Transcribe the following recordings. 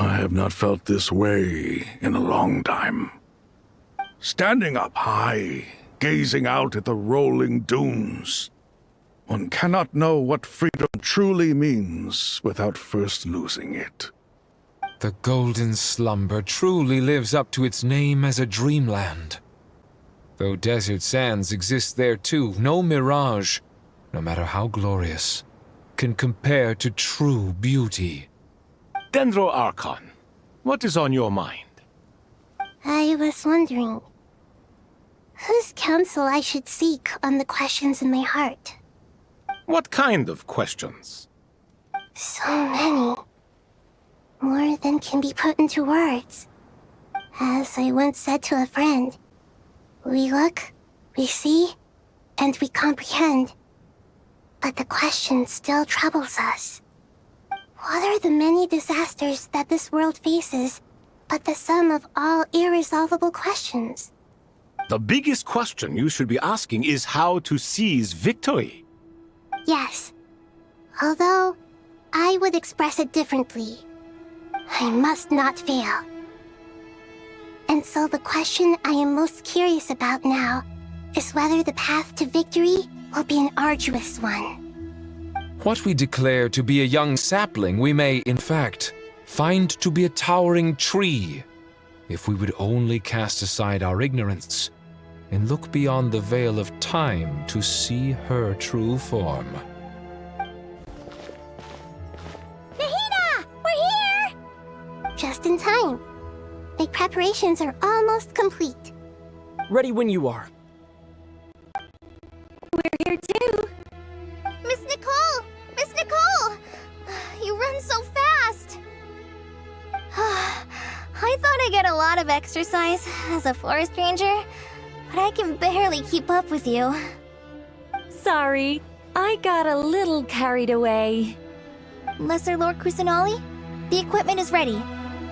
I have not felt this way in a long time. Standing up high, gazing out at the rolling dunes. One cannot know what freedom truly means without first losing it. The Golden Slumber truly lives up to its name as a dreamland. Though desert sands exist there too, no mirage, no matter how glorious, can compare to true beauty. Dendro Archon, what is on your mind? I was wondering whose counsel I should seek on the questions in my heart. What kind of questions? So many. More than can be put into words. As I once said to a friend, we look, we see, and we comprehend. But the question still troubles us. What are the many disasters that this world faces, but the sum of all irresolvable questions? The biggest question you should be asking is how to seize victory. Yes. Although, I would express it differently. I must not fail. And so the question I am most curious about now is whether the path to victory will be an arduous one. What we declare to be a young sapling, we may, in fact, find to be a towering tree, if we would only cast aside our ignorance and look beyond the veil of time to see her true form. Nahida! We're here! Just in time. The preparations are almost complete. Ready when you are. We're here too. Miss Nicole! Miss Nicole! You run so fast! I thought I'd get a lot of exercise as a forest ranger, but I can barely keep up with you. Sorry, I got a little carried away. Lesser Lord Kusanali, the equipment is ready,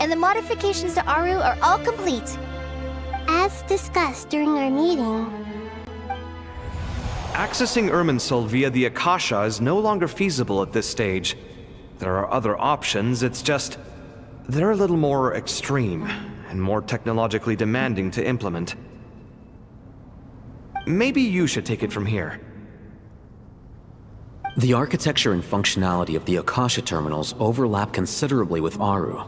and the modifications to Aru are all complete. As discussed during our meeting, accessing Irminsul via the Akasha is no longer feasible at this stage. There are other options, it's just they're a little more extreme and more technologically demanding to implement. Maybe you should take it from here. The architecture and functionality of the Akasha terminals overlap considerably with Aru.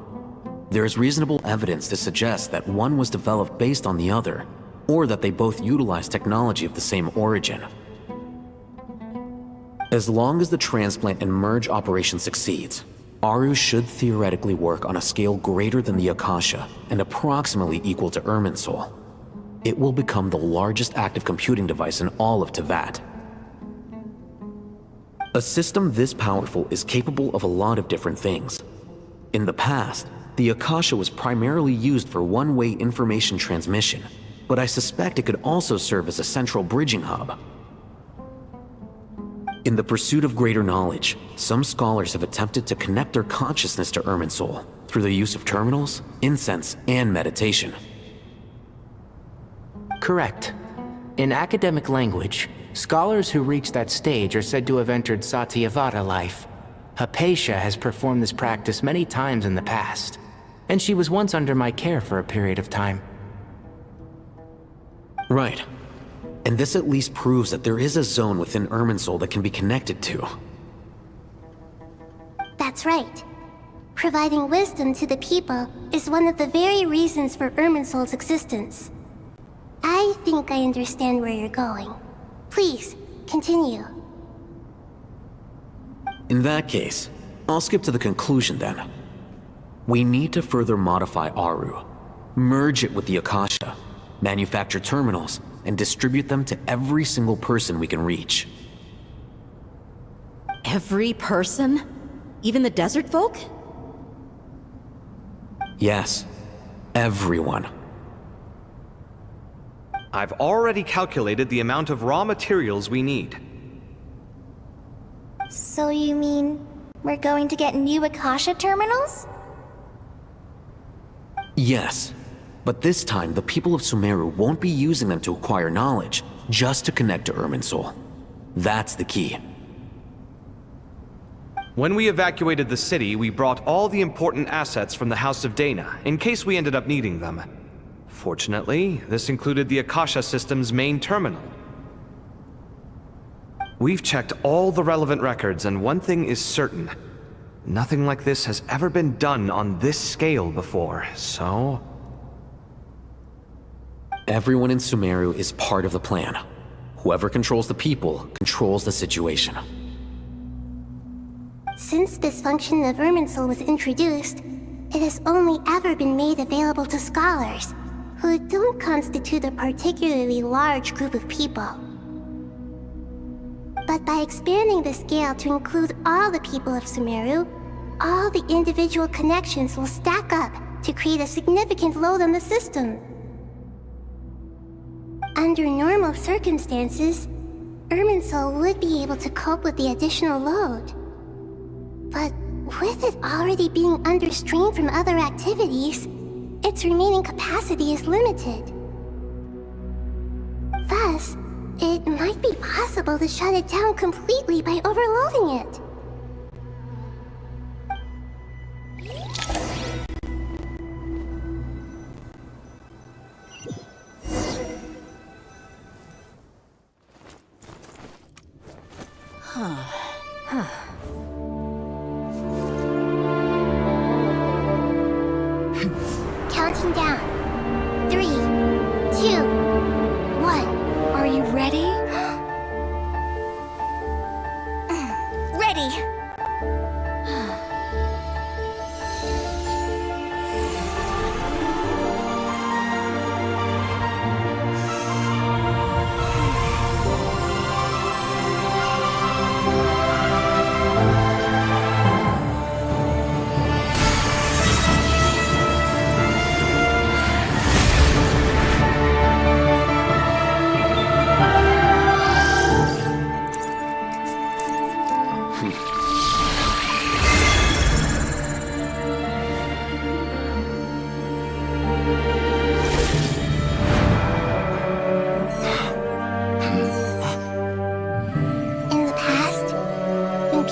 There is reasonable evidence to suggest that one was developed based on the other, or that they both utilize technology of the same origin. As long as the transplant and merge operation succeeds, Aru should theoretically work on a scale greater than the Akasha and approximately equal to Irminsul. It will become the largest active computing device in all of Teyvat. A system this powerful is capable of a lot of different things. In the past, the Akasha was primarily used for one-way information transmission, but I suspect it could also serve as a central bridging hub. In the pursuit of greater knowledge, some scholars have attempted to connect their consciousness to Irminsul through the use of terminals, incense, and meditation. Correct. In academic language, scholars who reach that stage are said to have entered Satyavata life. Hypatia has performed this practice many times in the past, and she was once under my care for a period of time. Right. And this at least proves that there is a zone within Irminsul that can be connected to. that's right. Providing wisdom to the people is one of the very reasons for Irminsul's existence. I think I understand where you're going. Please, continue. In that case, I'll skip to the conclusion then. We need to further modify Aru, merge it with the Akasha, manufacture terminals, and distribute them to every single person we can reach. Every person? Even the desert folk? Yes, everyone. I've already calculated the amount of raw materials we need. So you mean we're going to get new Akasha terminals? Yes, but this time the people of Sumeru won't be using them to acquire knowledge, just to connect to Irminsul. That's the key. When we evacuated the city, we brought all the important assets from the House of Dana, in case we ended up needing them. Fortunately, this included the Akasha system's main terminal. We've checked all the relevant records, and one thing is certain. Nothing like this has ever been done on this scale before, so... Everyone in Sumeru is part of the plan. Whoever controls the people controls the situation. Since this function of Irminsul was introduced, it has only ever been made available to scholars, who don't constitute a particularly large group of people. But by expanding the scale to include all the people of Sumeru, all the individual connections will stack up to create a significant load on the system. Under normal circumstances, Irminsul would be able to cope with the additional load. But with it already being under strain from other activities, its remaining capacity is limited. Thus, it might be possible to shut it down completely by overloading it. Counting down. 3, 2, 1. Are you ready? Ready!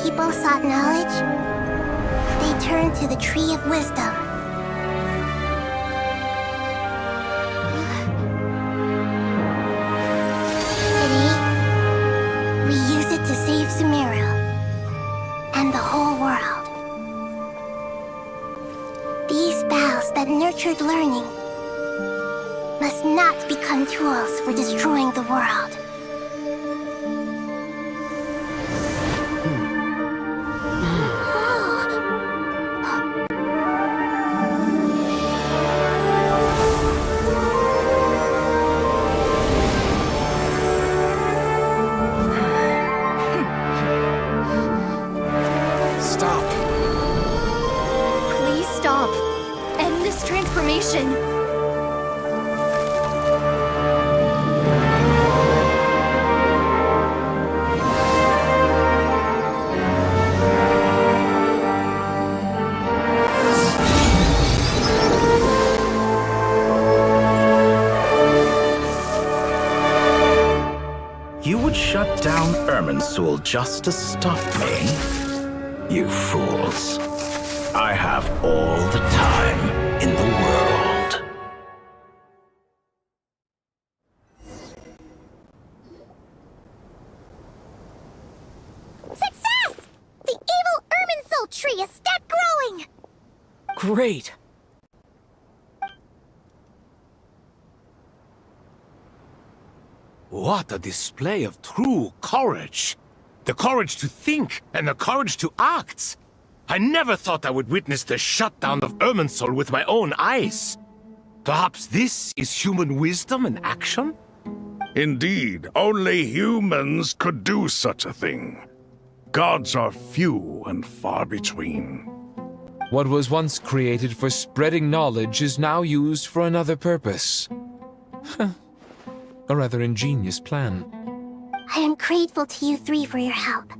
People sought knowledge, they turned to the Tree of Wisdom. Today, we use it to save Sumeru and the whole world. These boughs that nurtured learning must not become tools for destroying the world. Shut down Irminsul just to stop me? You fools. I have all the time in the world. Success! The evil Irminsul tree is stepped growing! Great! What a display of true courage! The courage to think and the courage to act! I never thought I would witness the shutdown of Irminsul with my own eyes. Perhaps this is human wisdom in action? Indeed, only humans could do such a thing. Gods are few and far between. What was once created for spreading knowledge is now used for another purpose. A rather ingenious plan. I am grateful to you three for your help.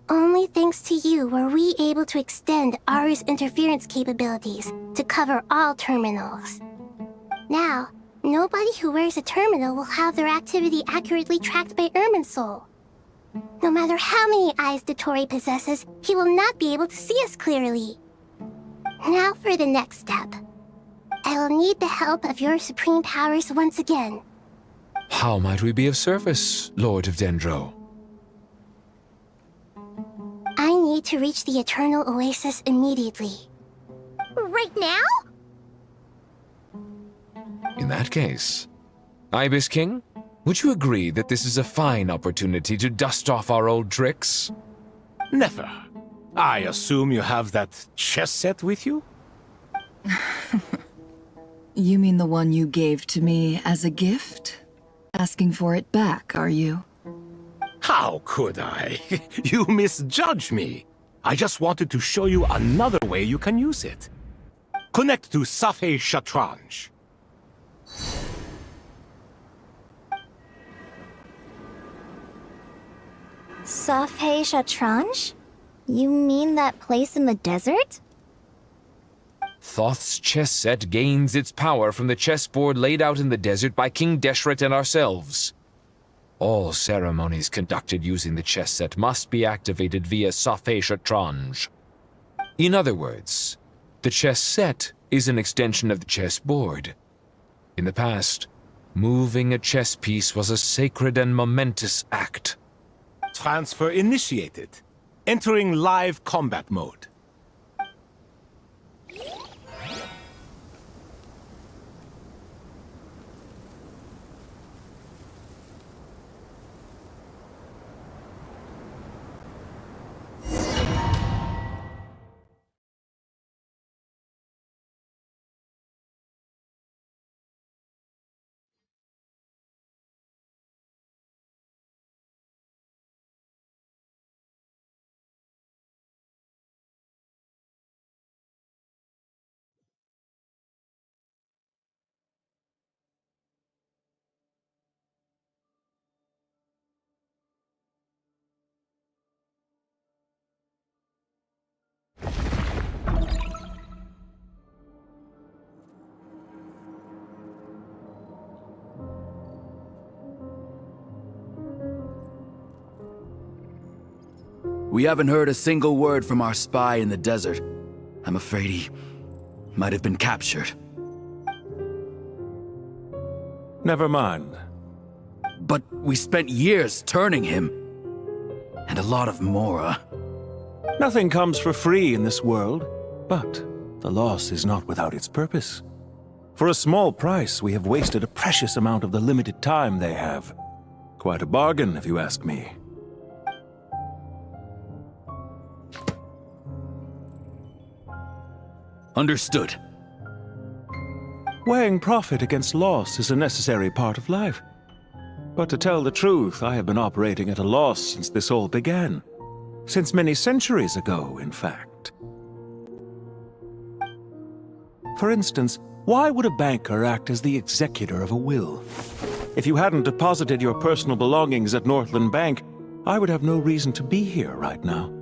Only thanks to you were we able to extend Aru's interference capabilities to cover all terminals. Now, nobody who wears a terminal will have their activity accurately tracked by Irminsul. No matter how many eyes Dottore possesses, he will not be able to see us clearly. Now for the next step. I will need the help of your supreme powers once again. How might we be of service, Lord of Dendro? I need to reach the Eternal Oasis immediately. Right now? In that case, Ibis King, would you agree that this is a fine opportunity to dust off our old tricks? Never. I assume you have that chess set with you? You mean the one you gave to me as a gift? Asking for it back, are you? How could I? You misjudge me. I just wanted to show you another way you can use it. Connect to Safei Shatranj. Safei Shatranj? You mean that place in the desert? Thoth's chess set gains its power from the chessboard laid out in the desert by King Deshret and ourselves. All ceremonies conducted using the chess set must be activated via Safei Shatranj. In other words, the chess set is an extension of the chessboard. In the past, moving a chess piece was a sacred and momentous act. Transfer initiated. Entering live combat mode. We haven't heard a single word from our spy in the desert. I'm afraid he might have been captured. Never mind. But we spent years turning him. And a lot of Mora. Nothing comes for free in this world, but the loss is not without its purpose. For a small price, we have wasted a precious amount of the limited time they have. Quite a bargain, if you ask me. Understood. Weighing profit against loss is a necessary part of life. But to tell the truth, I have been operating at a loss since this all began. Since many centuries ago, in fact. For instance, why would a banker act as the executor of a will? If you hadn't deposited your personal belongings at Northland Bank, I would have no reason to be here right now.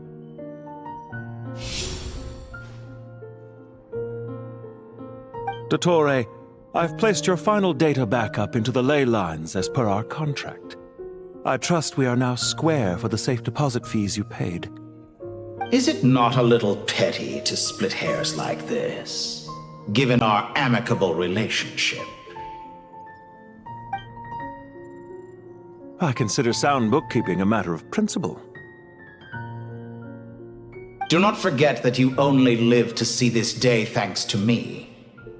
Dottore, I've placed your final data backup into the ley lines as per our contract. I trust we are now square for the safe deposit fees you paid. Is it not a little petty to split hairs like this, given our amicable relationship? I consider sound bookkeeping a matter of principle. Do not forget that you only live to see this day thanks to me.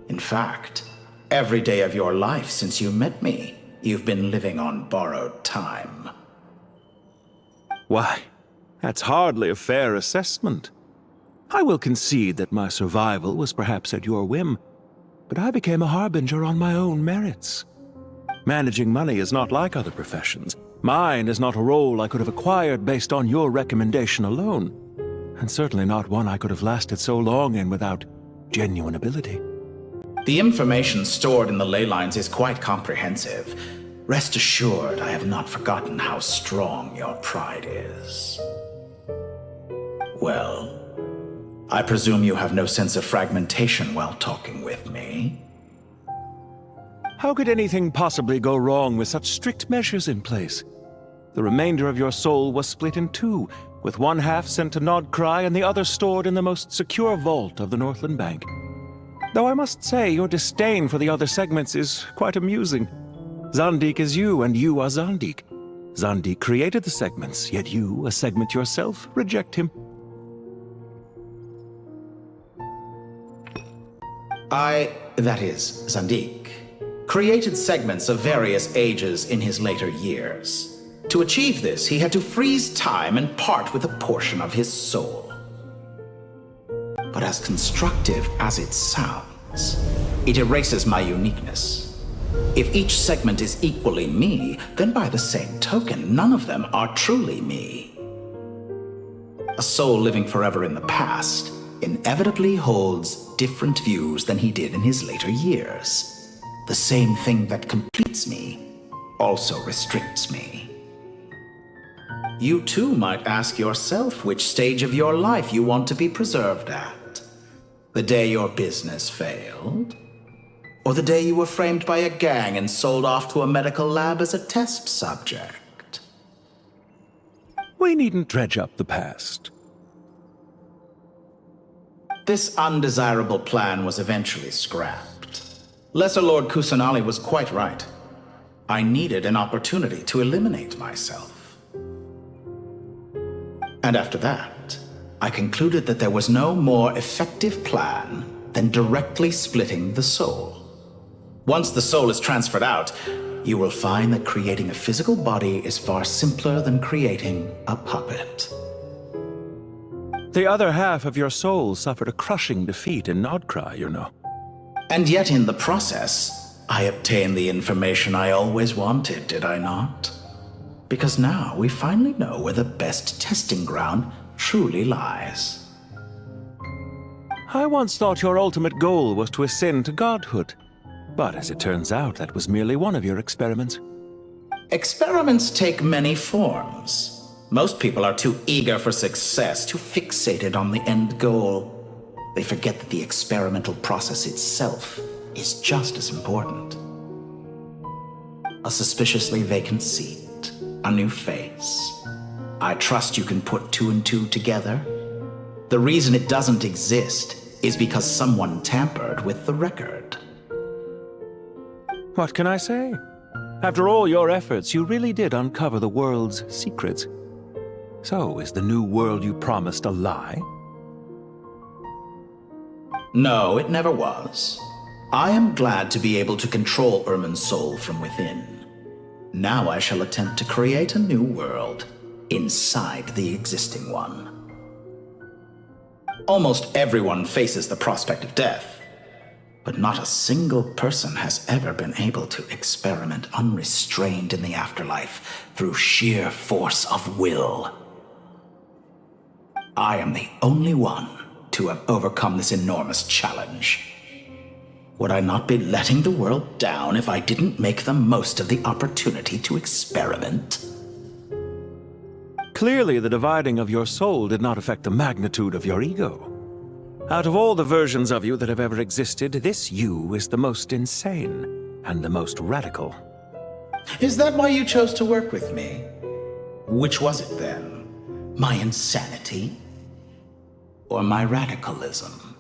In fact, every day of your life since you met me, you've been living on borrowed time. Why, that's hardly a fair assessment. I will concede that my survival was perhaps at your whim, but I became a harbinger on my own merits. Managing money is not like other professions. Mine is not a role I could have acquired based on your recommendation alone, and certainly not one I could have lasted so long in without genuine ability. The information stored in the ley lines is quite comprehensive. Rest assured, I have not forgotten how strong your pride is. Well, I presume you have no sense of fragmentation while talking with me. How could anything possibly go wrong with such strict measures in place? The remainder of your soul was split in two, with one half sent to Nodcry and the other stored in the most secure vault of the Northland Bank. Though I must say, your disdain for the other segments is quite amusing. Zandik is you, and you are Zandik. Zandik created the segments, yet you, a segment yourself, reject him. That is, Zandik, created segments of various ages in his later years. To achieve this, he had to freeze time and part with a portion of his soul. But as constructive as it sounds, it erases my uniqueness. If each segment is equally me, then by the same token, none of them are truly me. A soul living forever in the past inevitably holds different views than he did in his later years. The same thing that completes me also restricts me. You too might ask yourself which stage of your life you want to be preserved at. The day your business failed? Or the day you were framed by a gang and sold off to a medical lab as a test subject? We needn't dredge up the past. This undesirable plan was eventually scrapped. Lesser Lord Kusanali was quite right. I needed an opportunity to eliminate myself. And after that, I concluded that there was no more effective plan than directly splitting the soul. Once the soul is transferred out, you will find that creating a physical body is far simpler than creating a puppet. The other half of your soul suffered a crushing defeat in Nodcry, you know. And yet in the process, I obtained the information I always wanted, did I not? Because now we finally know where the best testing ground truly lies. I once thought your ultimate goal was to ascend to godhood. But as it turns out, that was merely one of your experiments. Experiments take many forms. Most people are too eager for success, too fixated on the end goal. They forget that the experimental process itself is just as important. A suspiciously vacant seat, a new face. I trust you can put two and two together. The reason it doesn't exist is because someone tampered with the record. What can I say? After all your efforts, you really did uncover the world's secrets. So, is the new world you promised a lie? No, it never was. I am glad to be able to control Irmin's soul from within. Now I shall attempt to create a new world inside the existing one. Almost everyone faces the prospect of death, but not a single person has ever been able to experiment unrestrained in the afterlife through sheer force of will. I am the only one to have overcome this enormous challenge. Would I not be letting the world down if I didn't make the most of the opportunity to experiment? Clearly, the dividing of your soul did not affect the magnitude of your ego. Out of all the versions of you that have ever existed, this you is the most insane and the most radical. Is that why you chose to work with me? Which was it then? My insanity? Or my radicalism?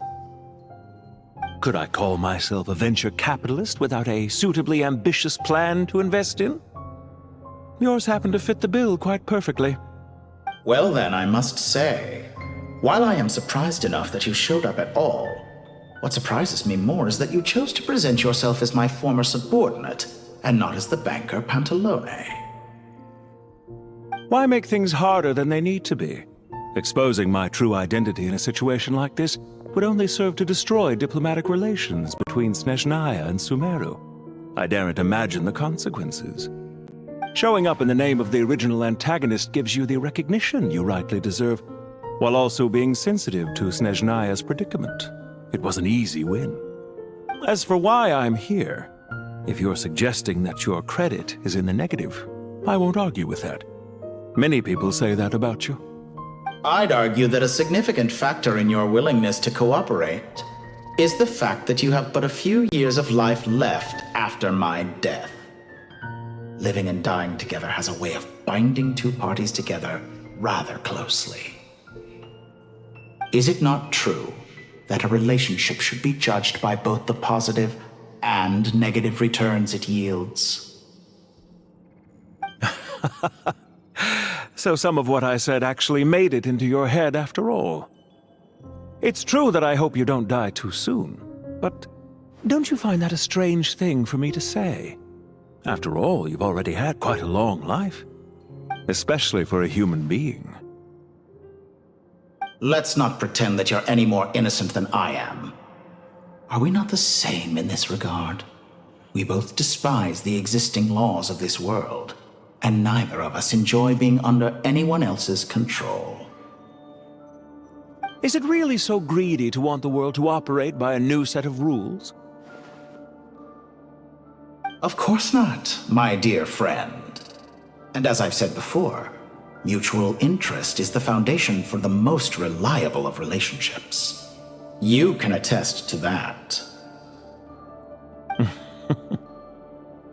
Could I call myself a venture capitalist without a suitably ambitious plan to invest in? Yours happened to fit the bill quite perfectly. Well then, I must say, while I am surprised enough that you showed up at all, what surprises me more is that you chose to present yourself as my former subordinate, and not as the banker Pantalone. Why make things harder than they need to be? Exposing my true identity in a situation like this would only serve to destroy diplomatic relations between Snezhnaya and Sumeru. I daren't imagine the consequences. Showing up in the name of the original antagonist gives you the recognition you rightly deserve, while also being sensitive to Snezhnaya's predicament. It was an easy win. As for why I'm here, if you're suggesting that your credit is in the negative, I won't argue with that. Many people say that about you. I'd argue that a significant factor in your willingness to cooperate is the fact that you have but a few years of life left after my death. Living and dying together has a way of binding two parties together rather closely. Is it not true that a relationship should be judged by both the positive and negative returns it yields? So some of what I said actually made it into your head after all. It's true that I hope you don't die too soon, but don't you find that a strange thing for me to say? After all, you've already had quite a long life, especially for a human being. Let's not pretend that you're any more innocent than I am. Are we not the same in this regard? We both despise the existing laws of this world, and neither of us enjoy being under anyone else's control. Is it really so greedy to want the world to operate by a new set of rules? Of course not, my dear friend. And as I've said before, mutual interest is the foundation for the most reliable of relationships. You can attest to that.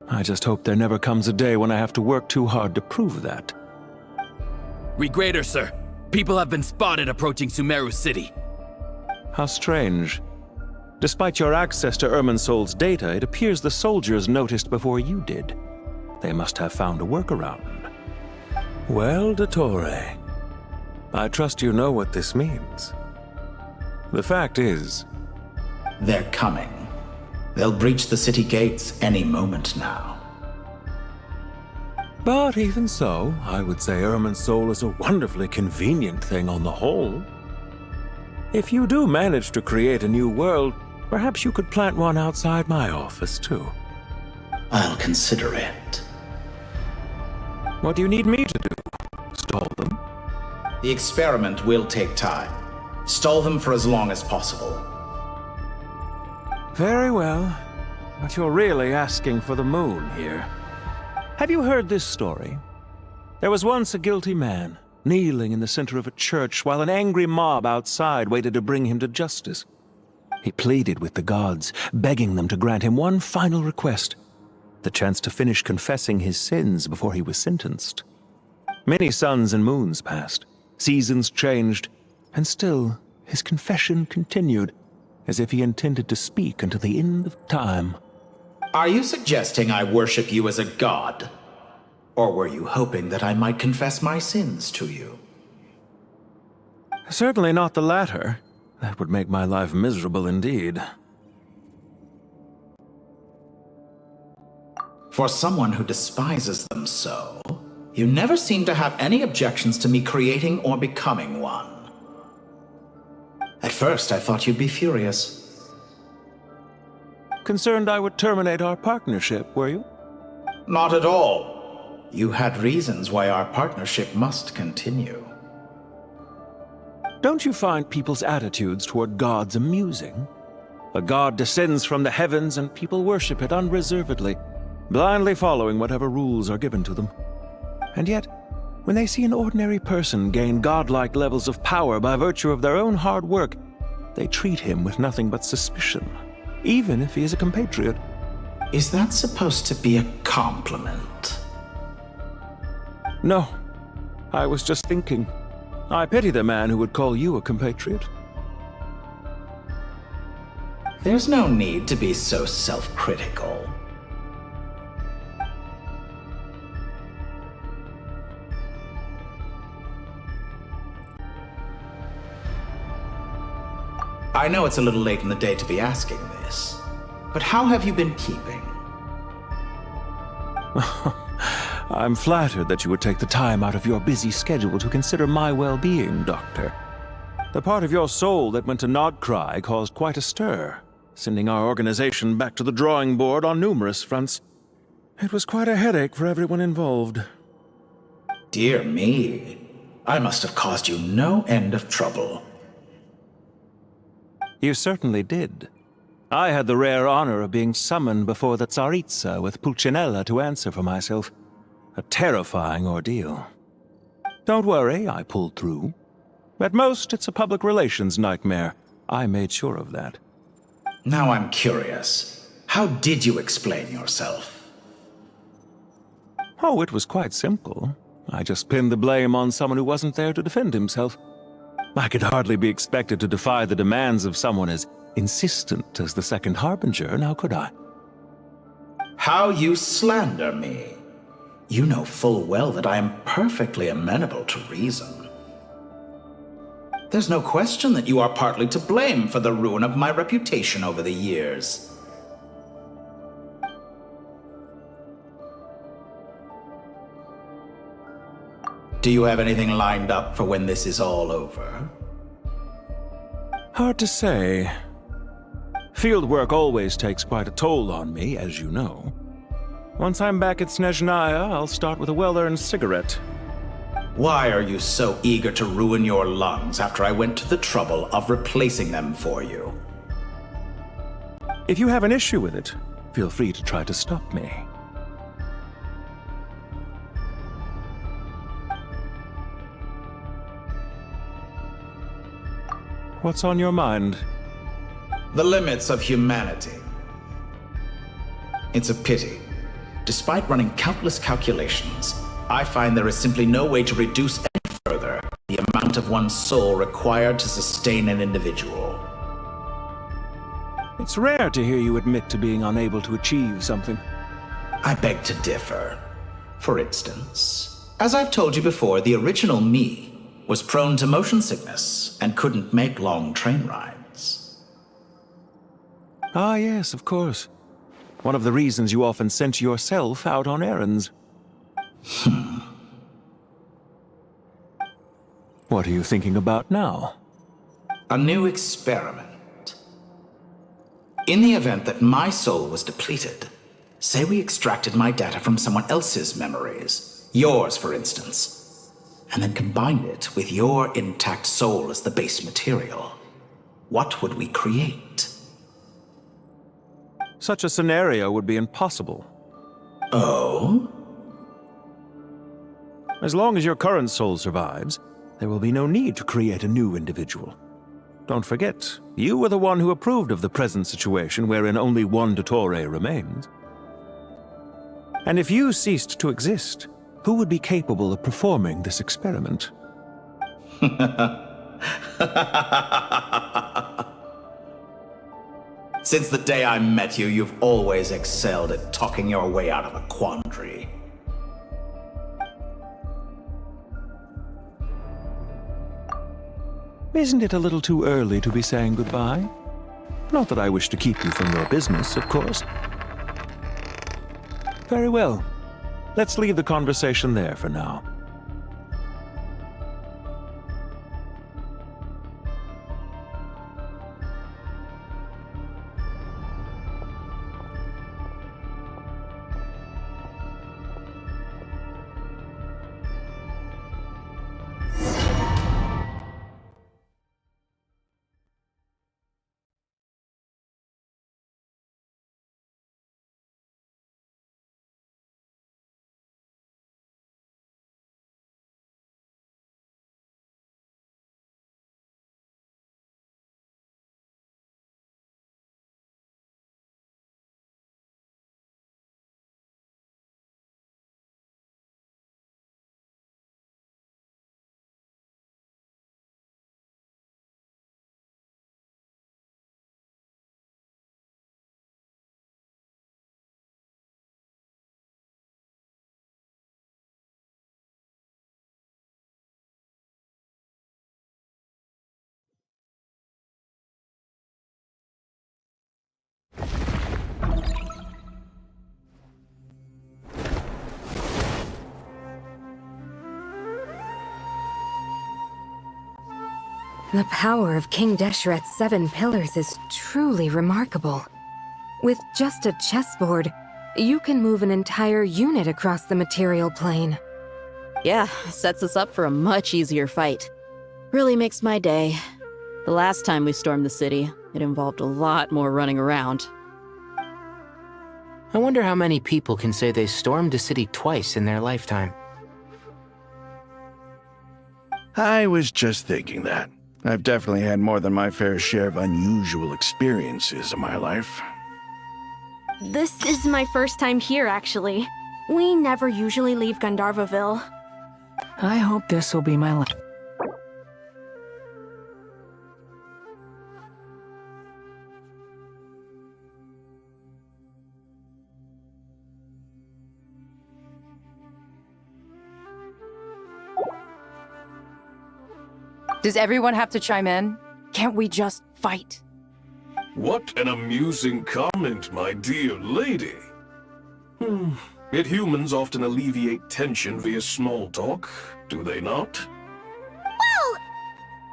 I just hope there never comes a day when I have to work too hard to prove that. Regrader, sir. People have been spotted approaching Sumeru City. How strange. Despite your access to Irminsol's data, it appears the soldiers noticed before you did. They must have found a workaround. Well, Dottore, I trust you know what this means. The fact is... They're coming. They'll breach the city gates any moment now. But even so, I would say Irminsol is a wonderfully convenient thing on the whole. If you do manage to create a new world, perhaps you could plant one outside my office, too. I'll consider it. What do you need me to do? Stall them? The experiment will take time. Stall them for as long as possible. Very well. But you're really asking for the moon here. Have you heard this story? There was once a guilty man, kneeling in the center of a church while an angry mob outside waited to bring him to justice. He pleaded with the gods, begging them to grant him one final request, the chance to finish confessing his sins before he was sentenced. Many suns and moons passed, seasons changed, and still his confession continued, as if he intended to speak until the end of time. Are you suggesting I worship you as a god? Or were you hoping that I might confess my sins to you? Certainly not the latter. That would make my life miserable indeed. For someone who despises them so, you never seem to have any objections to me creating or becoming one. At first, I thought you'd be furious. Concerned I would terminate our partnership, were you? Not at all. You had reasons why our partnership must continue. Don't you find people's attitudes toward gods amusing? A god descends from the heavens and people worship it unreservedly, blindly following whatever rules are given to them. And yet, when they see an ordinary person gain godlike levels of power by virtue of their own hard work, they treat him with nothing but suspicion, even if he is a compatriot. Is that supposed to be a compliment? No, I was just thinking. I pity the man who would call you a compatriot. There's no need to be so self-critical. I know it's a little late in the day to be asking this, but how have you been keeping? I'm flattered that you would take the time out of your busy schedule to consider my well-being, Doctor. The part of your soul that went to Nodcry caused quite a stir, sending our organization back to the drawing board on numerous fronts. It was quite a headache for everyone involved. Dear me, I must have caused you no end of trouble. You certainly did. I had the rare honor of being summoned before the Tsaritsa with Pulcinella to answer for myself. A terrifying ordeal. Don't worry, I pulled through. At most, it's a public relations nightmare. I made sure of that. Now I'm curious. How did you explain yourself? Oh, it was quite simple. I just pinned the blame on someone who wasn't there to defend himself. I could hardly be expected to defy the demands of someone as insistent as the Second Harbinger, now could I? How you slander me. You know full well that I am perfectly amenable to reason. There's no question that you are partly to blame for the ruin of my reputation over the years. Do you have anything lined up for when this is all over? Hard to say. Field work always takes quite a toll on me, as you know. Once I'm back at Snezhnaya, I'll start with a well-earned cigarette. Why are you so eager to ruin your lungs after I went to the trouble of replacing them for you? If you have an issue with it, feel free to try to stop me. What's on your mind? The limits of humanity. It's a pity. Despite running countless calculations, I find there is simply no way to reduce any further the amount of one's soul required to sustain an individual. It's rare to hear you admit to being unable to achieve something. I beg to differ. For instance, as I've told you before, the original me was prone to motion sickness and couldn't make long train rides. Ah, yes, of course. One of the reasons you often sent yourself out on errands. What are you thinking about now? A new experiment. In the event that my soul was depleted, say we extracted my data from someone else's memories, yours for instance, and then combined it with your intact soul as the base material, what would we create? Such a scenario would be impossible. Oh? As long as your current soul survives, there will be no need to create a new individual. Don't forget, you were the one who approved of the present situation wherein only one Dottore remains. And if you ceased to exist, who would be capable of performing this experiment? Since the day I met you, you've always excelled at talking your way out of a quandary. Isn't it a little too early to be saying goodbye? Not that I wish to keep you from your business, of course. Very well. Let's leave the conversation there for now. The power of King Deshret's 7 pillars is truly remarkable. With just a chessboard, you can move an entire unit across the material plane. Yeah, sets us up for a much easier fight. Really makes my day. The last time we stormed the city, it involved a lot more running around. I wonder how many people can say they stormed a city twice in their lifetime. I was just thinking that. I've definitely had more than my fair share of unusual experiences in my life. This is my first time here, actually. We never usually leave Gandharvaville. I hope this will be my last. Does everyone have to chime in? Can't we just fight? What an amusing comment, my dear lady. Yet humans often alleviate tension via small talk, do they not? Whoa!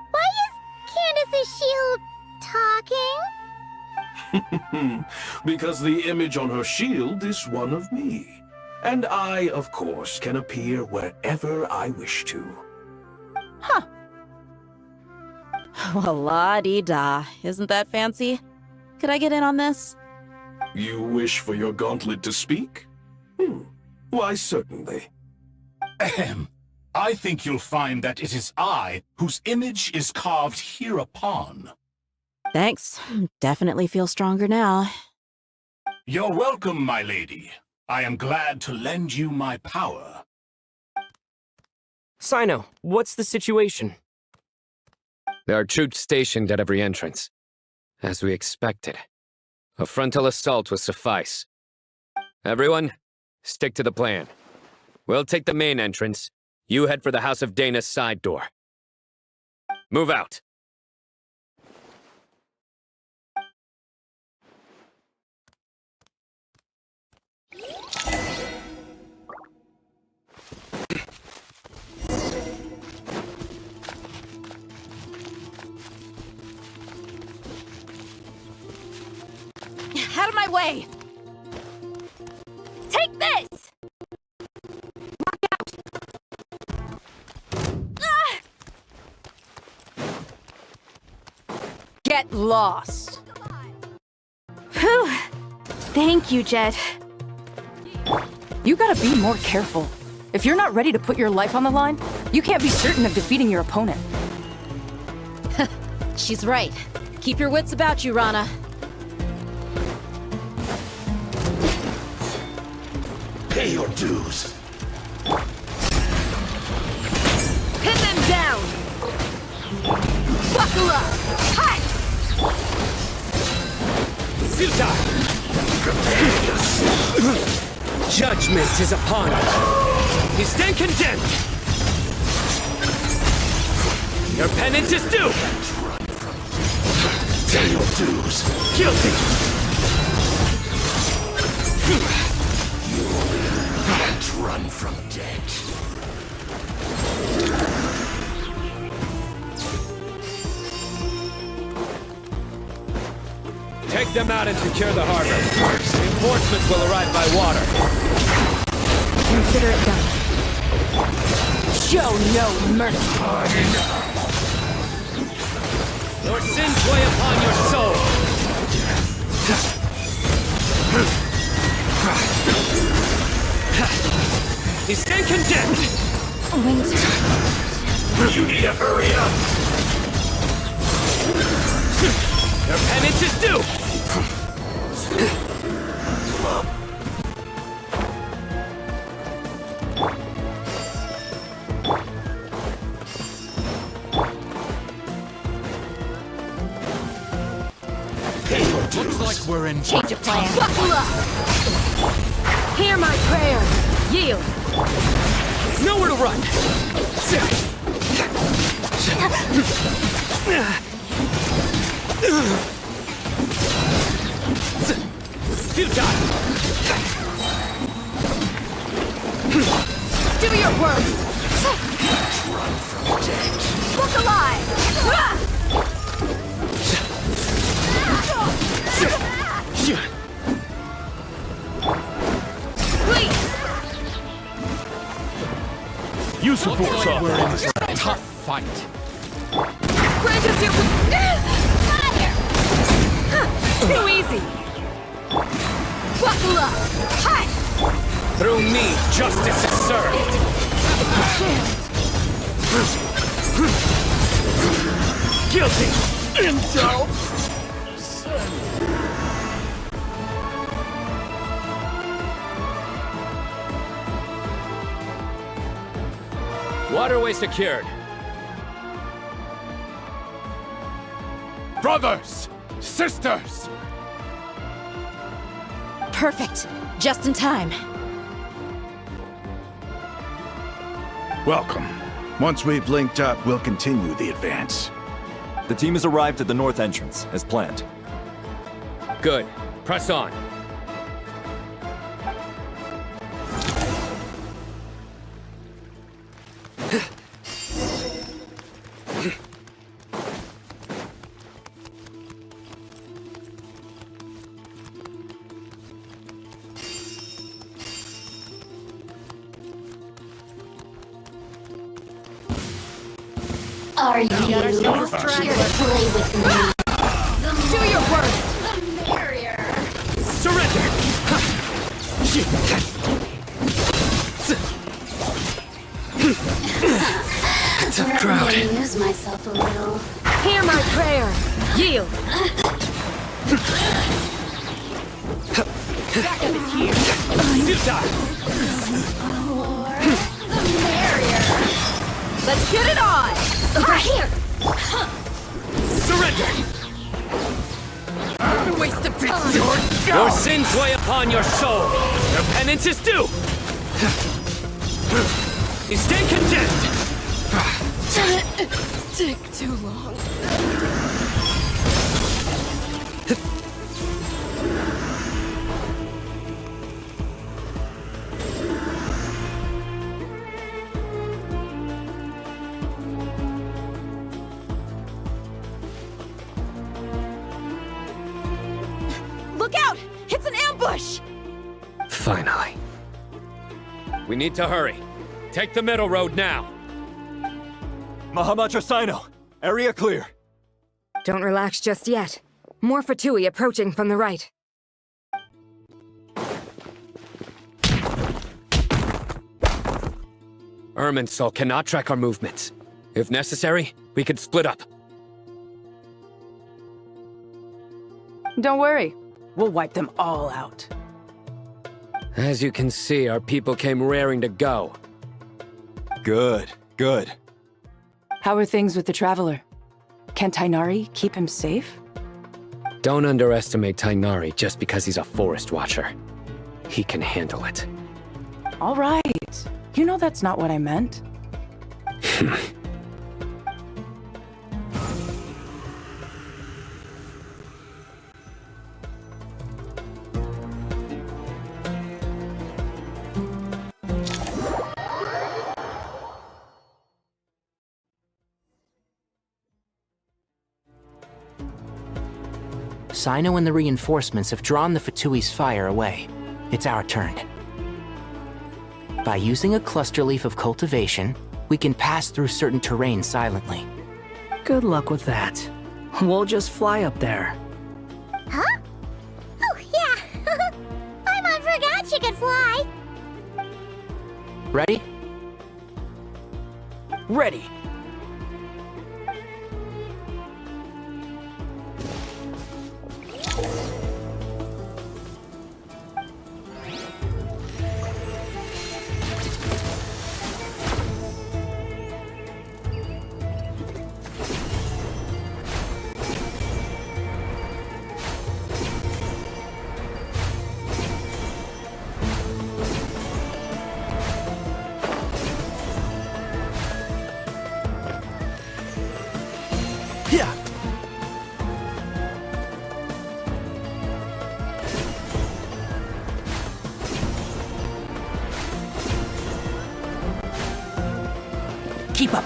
Why is Candace's shield talking? Because the image on her shield is one of me. And I, of course, can appear wherever I wish to. Huh. Well, la-dee-da. Isn't that fancy? Could I get in on this? You wish for your gauntlet to speak? Why, certainly. Ahem. I think you'll find that it is I whose image is carved hereupon. Thanks. Definitely feel stronger now. You're welcome, my lady. I am glad to lend you my power. Sino, what's the situation? There are troops stationed at every entrance. As we expected. A frontal assault will suffice. Everyone, stick to the plan. We'll take the main entrance. You head for the House of Dana's side door. Move out. Out of my way! Take this! Mark out! Ah! Get lost! Whew! Thank you, Jet. You gotta be more careful. If you're not ready to put your life on the line, you can't be certain of defeating your opponent. She's right. Keep your wits about you, Rana. Pay your dues. Pin them down! Buckle up! Hi! Silta! Judgment is upon you. You stand condemned. Your penance is due. Pay your dues. Guilty. Can't run from death. Take them out and secure the harbor. Reinforcements will arrive by water. Consider it done. Show no mercy. Your sins weigh upon your soul. You stand condemned. Wings. You need to hurry up. Your penance is due. Looks like we're in. Change of plan. Buckle up! Hear my prayer. Yield. Nowhere to run. Futile. Do your worst. Run from death. Look alive! Please! Use the force off. We're in a tough fight. Grant us your... Fire! Too easy! Buckle up! Hi! Through me, justice is served. Guilty. Intel. Waterway secured. Brothers! Sisters! Perfect. Just in time. Welcome. Once we've linked up, we'll continue the advance. The team has arrived at the north entrance, as planned. Good. Press on. Are you here to play with me? Do your worst! The barrier! Surrender! Tough crowd. Let me use myself a little. Hear my prayer! Yield! Backup is here! The barrier! Let's get it on! Over here! Surrender! What a waste of time! Your sins weigh upon your soul. Your penance is due. You stand condemned. Take too long. Look out! It's an ambush! Finally. We need to hurry. Take the middle road now. Mahamacha Sino, area clear. Don't relax just yet. More Fatui approaching from the right. Irminsul cannot track our movements. If necessary, we could split up. Don't worry. We'll wipe them all out. As you can see, our people came raring to go. Good, good. How are things with the Traveler? Can Tainari keep him safe? Don't underestimate Tainari just because he's a forest watcher. He can handle it. All right. You know that's not what I meant. Sino and the reinforcements have drawn the Fatui's fire away. It's our turn. By using a cluster leaf of cultivation, we can pass through certain terrain silently. Good luck with that. We'll just fly up there. Huh? Oh, yeah. I forgot you could fly. Ready? Ready. Keep up.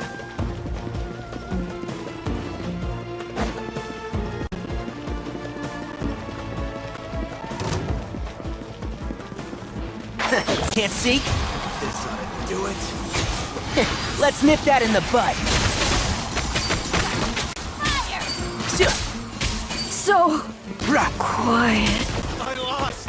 Can't see? This ought to do it. Let's nip that in the bud. So quiet. I lost!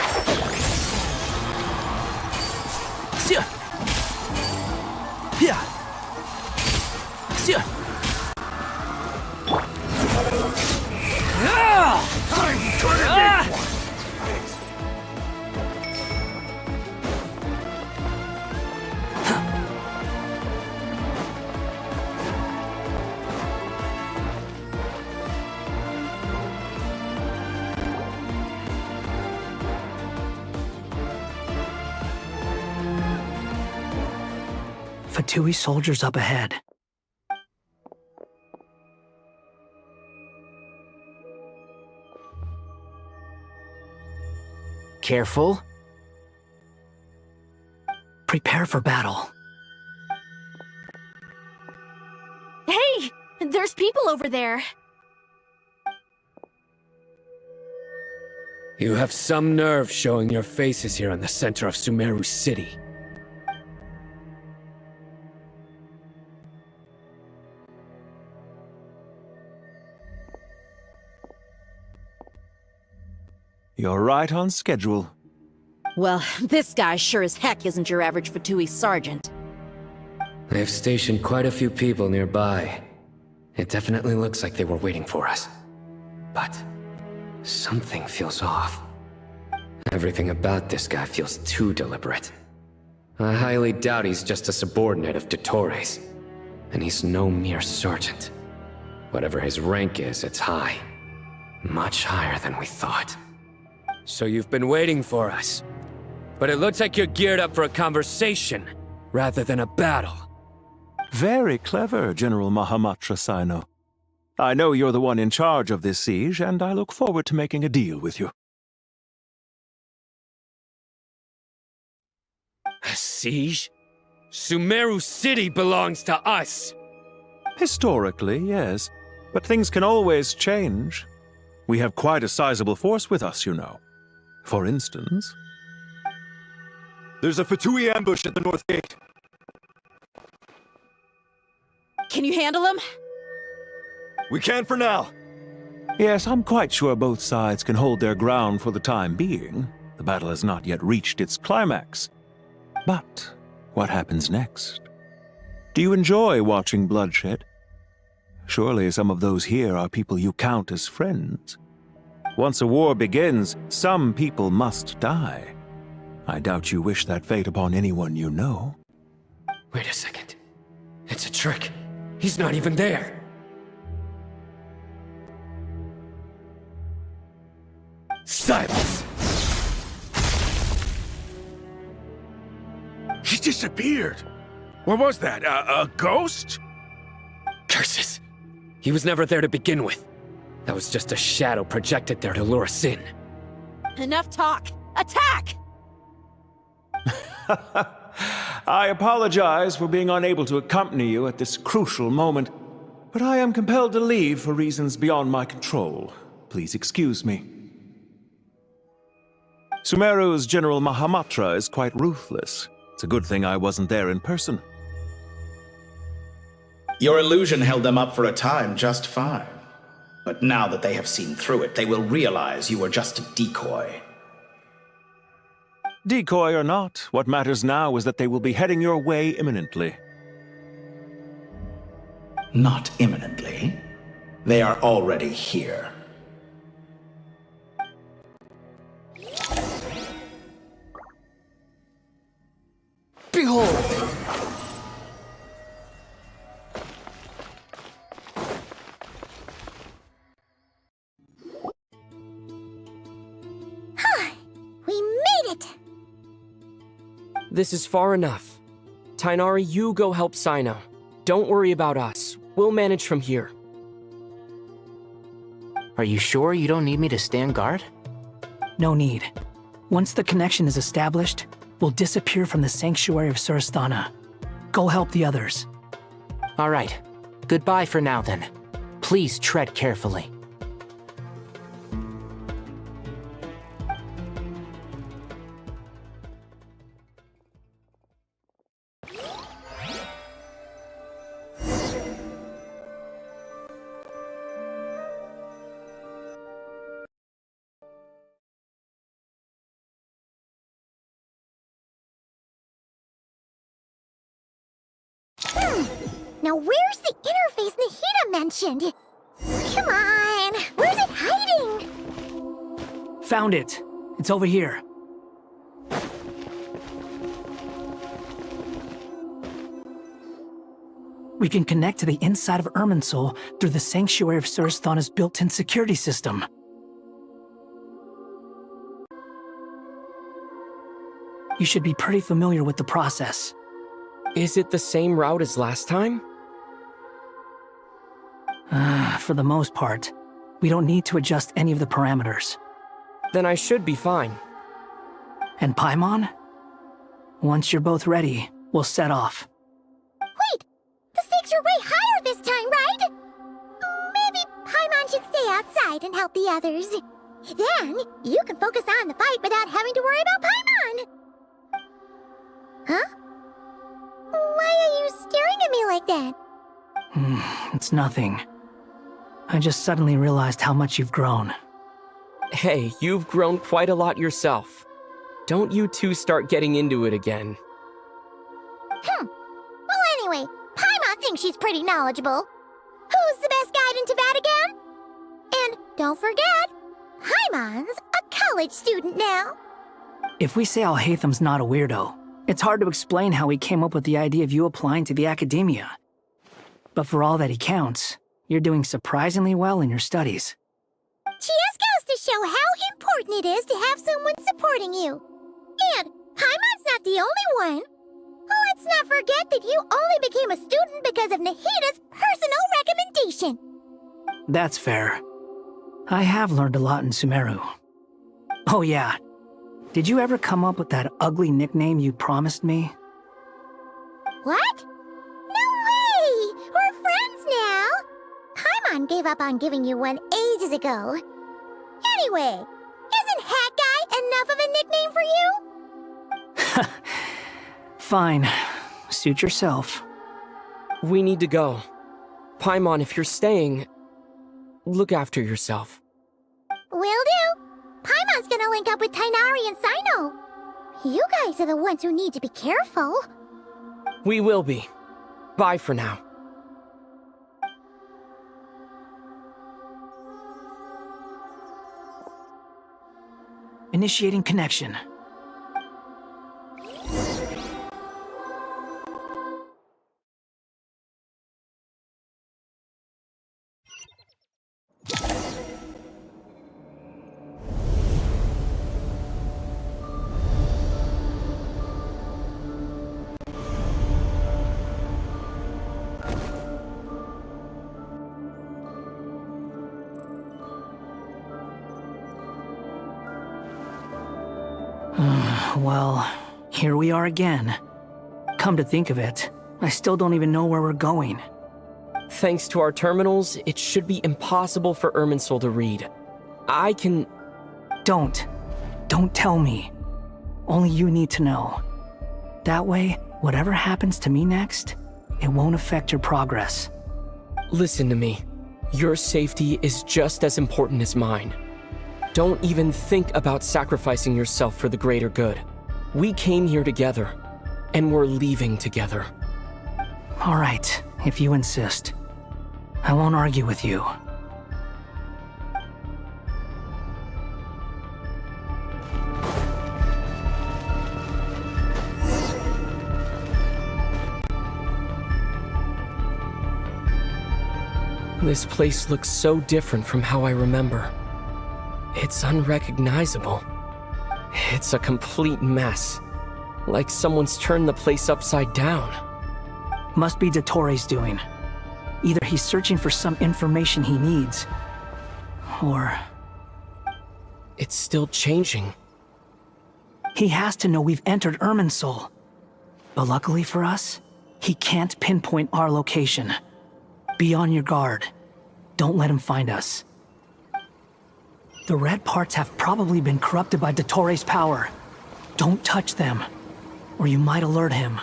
Fatui soldiers up ahead. Careful. Prepare for battle. Hey! There's people over there! You have some nerve showing your faces here in the center of Sumeru City. You're right on schedule. Well, this guy sure as heck isn't your average Fatui sergeant. They've stationed quite a few people nearby. It definitely looks like they were waiting for us. But something feels off. Everything about this guy feels too deliberate. I highly doubt he's just a subordinate of Dottores. And he's no mere sergeant. Whatever his rank is, it's high. Much higher than we thought. So you've been waiting for us. But it looks like you're geared up for a conversation, rather than a battle. Very clever, General Mahamatra Sino. I know you're the one in charge of this siege, and I look forward to making a deal with you. A siege? Sumeru City belongs to us! Historically, yes. But things can always change. We have quite a sizable force with us, you know. For instance... There's a Fatui ambush at the north gate. Can you handle him? We can for now. Yes, I'm quite sure both sides can hold their ground for the time being. The battle has not yet reached its climax. But what happens next? Do you enjoy watching bloodshed? Surely some of those here are people you count as friends. Once a war begins, some people must die. I doubt you wish that fate upon anyone you know. Wait a second. It's a trick. He's not even there. Silence! He disappeared. What was that? A ghost? Curses! He was never there to begin with. That was just a shadow projected there to lure us in. Enough talk! Attack! I apologize for being unable to accompany you at this crucial moment, but I am compelled to leave for reasons beyond my control. Please excuse me. Sumeru's General Mahamatra is quite ruthless. It's a good thing I wasn't there in person. Your illusion held them up for a time just fine. But now that they have seen through it, they will realize you were just a decoy. Decoy or not, what matters now is that they will be heading your way imminently. Not imminently. They are already here. Behold! We made it! This is far enough. Tainari, you go help Sino. Don't worry about us. We'll manage from here. Are you sure you don't need me to stand guard? No need. Once the connection is established, we'll disappear from the sanctuary of Surasthana. Go help the others. All right. Goodbye for now, then. Please tread carefully. Now where's the interface Nahida mentioned? Come on, where's it hiding? Found it. It's over here. We can connect to the inside of Irminsul through the Sanctuary of Surasthana's built-in security system. You should be pretty familiar with the process. Is it the same route as last time? For the most part. We don't need to adjust any of the parameters. Then I should be fine. And Paimon? Once you're both ready, we'll set off. Wait! The stakes are way higher this time, right? Maybe Paimon should stay outside and help the others. Then, you can focus on the fight without having to worry about Paimon. Huh? Why are you staring at me like that? It's nothing. I just suddenly realized how much you've grown. Hey, you've grown quite a lot yourself. Don't you two start getting into it again. Well, anyway, Paimon thinks she's pretty knowledgeable. Who's the best guide in Tavatigan? And don't forget, Paimon's a college student now. If we say Alhatham's not a weirdo, it's hard to explain how he came up with the idea of you applying to the academia. But for all that he counts, you're doing surprisingly well in your studies. Just goes to show how important it is to have someone supporting you. And Paimon's not the only one. Let's not forget that you only became a student because of Nahida's personal recommendation. That's fair. I have learned a lot in Sumeru. Oh yeah. Did you ever come up with that ugly nickname you promised me? What? No way! We're friends now! Paimon gave up on giving you one ages ago. Anyway, isn't Hat Guy enough of a nickname for you? Fine. Suit yourself. We need to go. Paimon, if you're staying, look after yourself. Will do. Paimon's gonna link up with Tighnari and Cyno. You guys are the ones who need to be careful. We will be. Bye for now. Initiating connection. Well, here we are again. Come to think of it, I still don't even know where we're going. Thanks to our terminals, it should be impossible for Irminsul to read. I can... Don't tell me. Only you need to know. That way, whatever happens to me next, it won't affect your progress. Listen to me. Your safety is just as important as mine. Don't even think about sacrificing yourself for the greater good. We came here together, and we're leaving together. All right, if you insist. I won't argue with you. This place looks so different from how I remember. It's unrecognizable. It's a complete mess. Like someone's turned the place upside down. Must be Dottoro's doing. Either he's searching for some information he needs, or... It's still changing. He has to know we've entered Irminsul. But luckily for us, he can't pinpoint our location. Be on your guard. Don't let him find us. The red parts have probably been corrupted by Dottoro's power. Don't touch them, or you might alert him.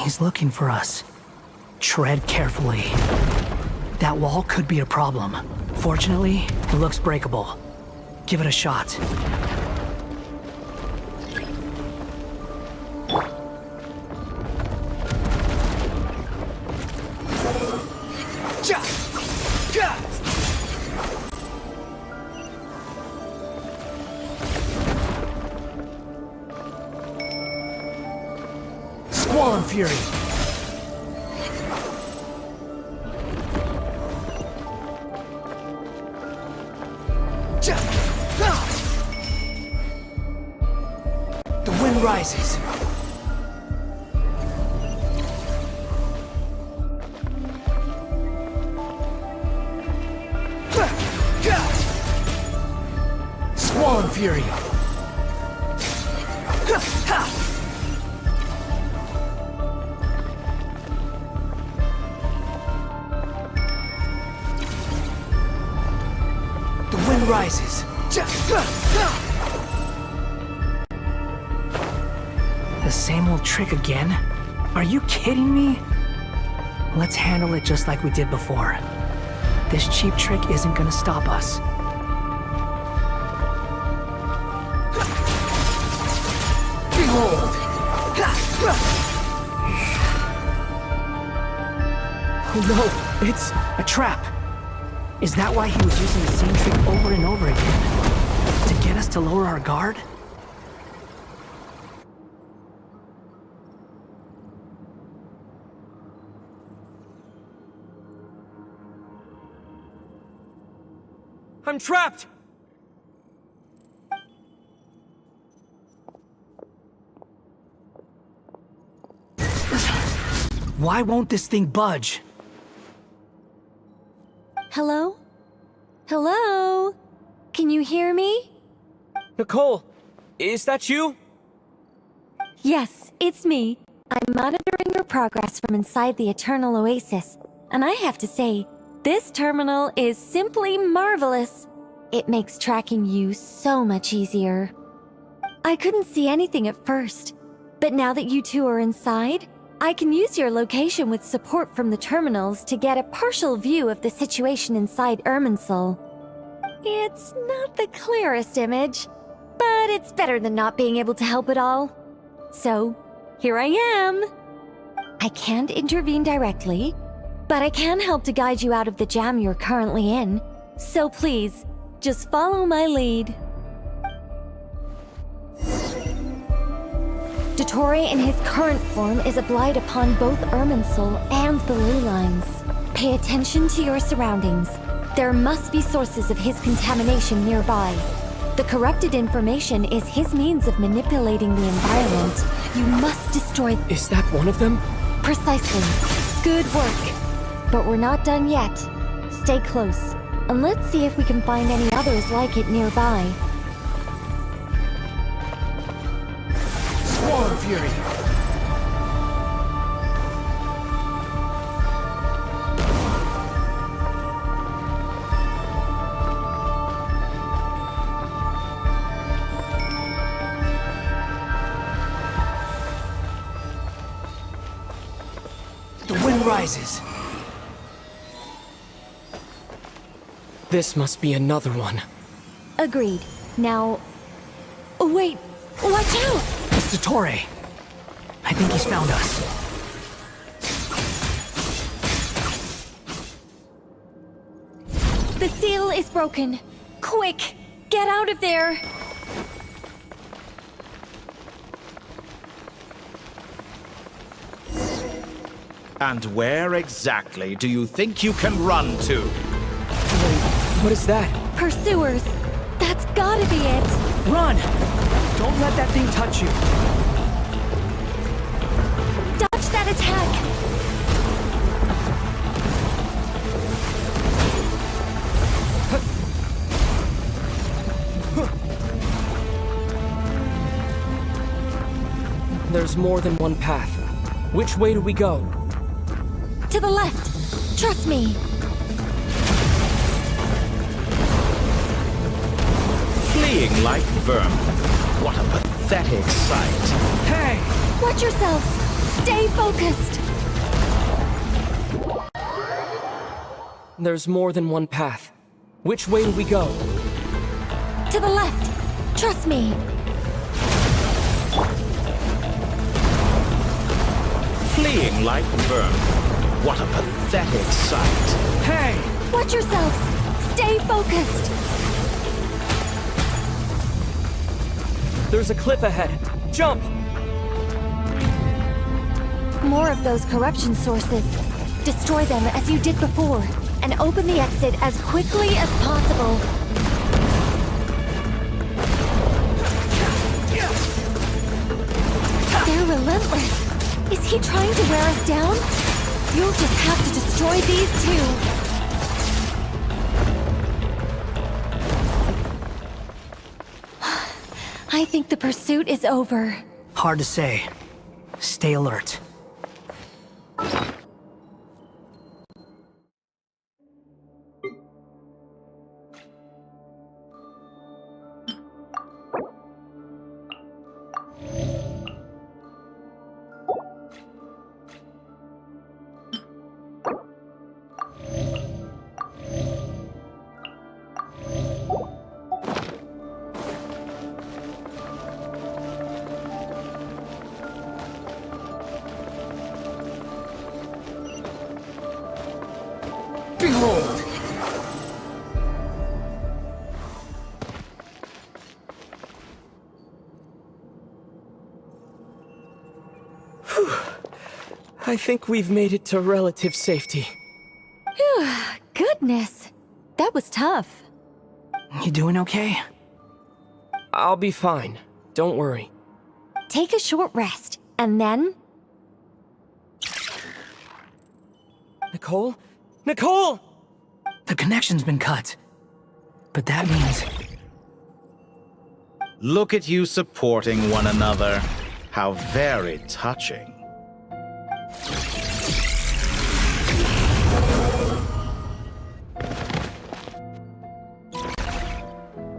He's looking for us. Tread carefully. That wall could be a problem. Fortunately, it looks breakable. Give it a shot. Squall and Fury. rises. Swarm Fury! The wind rises. The same old trick again? Are you kidding me? Let's handle it just like we did before. This cheap trick isn't gonna stop us. Behold! Oh no, it's a trap. Is that why he was using the same trick over and over again? To get us to lower our guard? I'm trapped! Why won't this thing budge? Hello? Hello? Can you hear me? Nicole, is that you? Yes, it's me. I'm monitoring your progress from inside the Eternal Oasis, and I have to say, this terminal is simply marvelous. It makes tracking you so much easier. I couldn't see anything at first, but now that you two are inside, I can use your location with support from the terminals to get a partial view of the situation inside Irminsul. It's not the clearest image, but it's better than not being able to help at all. So, here I am. I can't intervene directly, but I can help to guide you out of the jam you're currently in. So please, just follow my lead. Dottore in his current form is a blight upon both Irminsul and the ley lines. Pay attention to your surroundings. There must be sources of his contamination nearby. The corrupted information is his means of manipulating the environment. You must destroy... Is that one of them? Precisely. Good work. But we're not done yet. Stay close, and let's see if we can find any others like it nearby. Swarm Fury! The wind rises. This must be another one. Agreed. Now... Wait! Watch out! It's Dottore. I think he's found us. The seal is broken. Quick! Get out of there! And where exactly do you think you can run to? What is that? Pursuers! That's gotta be it! Run! Don't let that thing touch you. Dodge that attack! There's more than one path. Which way do we go? To the left! Trust me! Fleeing like vermin. What a pathetic sight. Hey! Watch yourselves! Stay focused! There's more than one path. Which way do we go? To the left! Trust me! Fleeing like vermin. What a pathetic sight. Hey! Watch yourselves! Stay focused! There's a cliff ahead. Jump! More of those corruption sources. Destroy them as you did before, and open the exit as quickly as possible. relentless. Is he trying to wear us down? You'll just have to destroy these two. I think the pursuit is over. Hard to say. Stay alert. Behold! I think we've made it to relative safety. Phew, goodness. That was tough. You doing okay? I'll be fine. Don't worry. Take a short rest, and then... Nicole? Nicole! The connection's been cut. But that means... Look at you supporting one another. How very touching.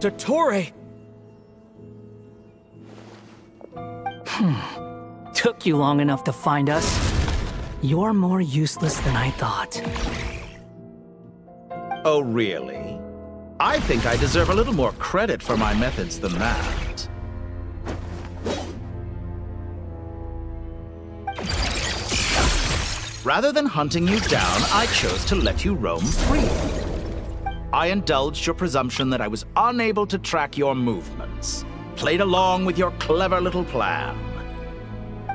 Dottore! Took you long enough to find us. You're more useless than I thought. Oh, really? I think I deserve a little more credit for my methods than that. Rather than hunting you down, I chose to let you roam free. I indulged your presumption that I was unable to track your movements, played along with your clever little plan.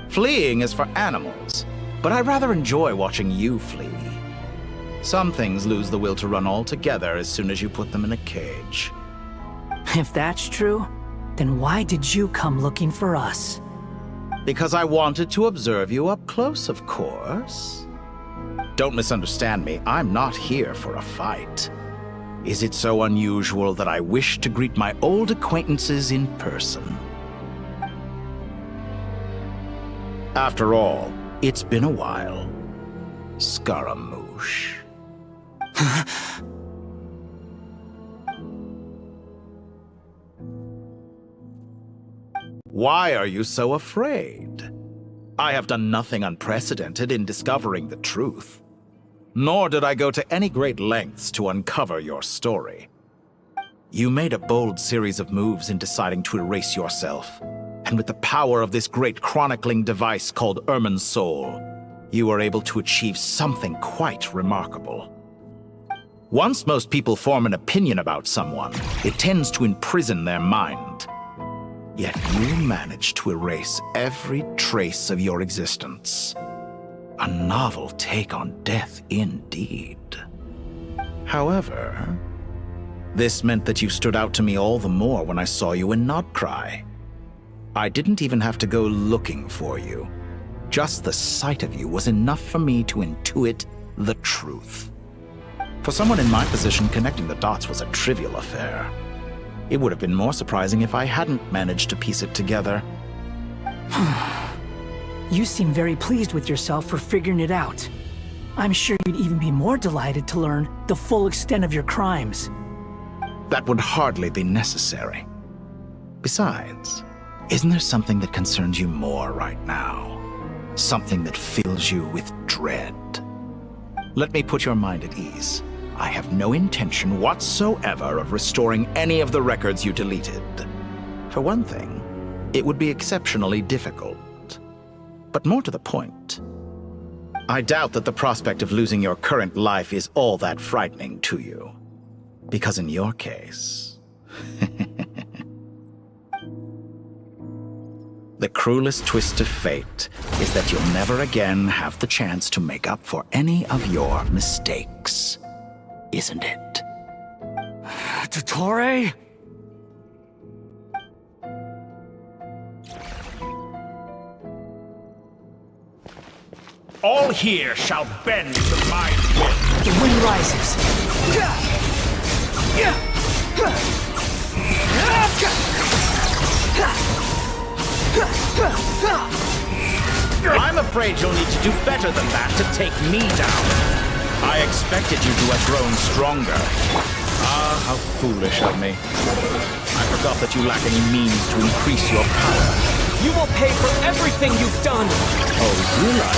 Fleeing is for animals, but I rather enjoy watching you flee. Some things lose the will to run altogether as soon as you put them in a cage. If that's true, then why did you come looking for us? Because I wanted to observe you up close, of course. Don't misunderstand me, I'm not here for a fight. Is it so unusual that I wish to greet my old acquaintances in person? After all, it's been a while. Scaramouche. Why are you so afraid? I have done nothing unprecedented in discovering the truth. Nor did I go to any great lengths to uncover your story. You made a bold series of moves in deciding to erase yourself. And with the power of this great chronicling device called Irmin's Soul, you were able to achieve something quite remarkable. Once most people form an opinion about someone, it tends to imprison their mind. Yet you managed to erase every trace of your existence. A novel take on death indeed. However, this meant that you stood out to me all the more when I saw you in Nodcry. I didn't even have to go looking for you. Just the sight of you was enough for me to intuit the truth. For someone in my position, connecting the dots was a trivial affair. It would have been more surprising if I hadn't managed to piece it together. You seem very pleased with yourself for figuring it out. I'm sure you'd even be more delighted to learn the full extent of your crimes. That would hardly be necessary. Besides, isn't there something that concerns you more right now? Something that fills you with dread? Let me put your mind at ease. I have no intention whatsoever of restoring any of the records you deleted. For one thing, it would be exceptionally difficult. But more to the point, I doubt that the prospect of losing your current life is all that frightening to you. Because in your case, the cruelest twist of fate is that you'll never again have the chance to make up for any of your mistakes. Isn't it? Dottore? All here shall bend to my will. The wind rises. I'm afraid you'll need to do better than that to take me down. I expected you to have grown stronger. Ah, how foolish of me. I forgot that you lack any means to increase your power. You will pay for everything you've done! Oh, will I?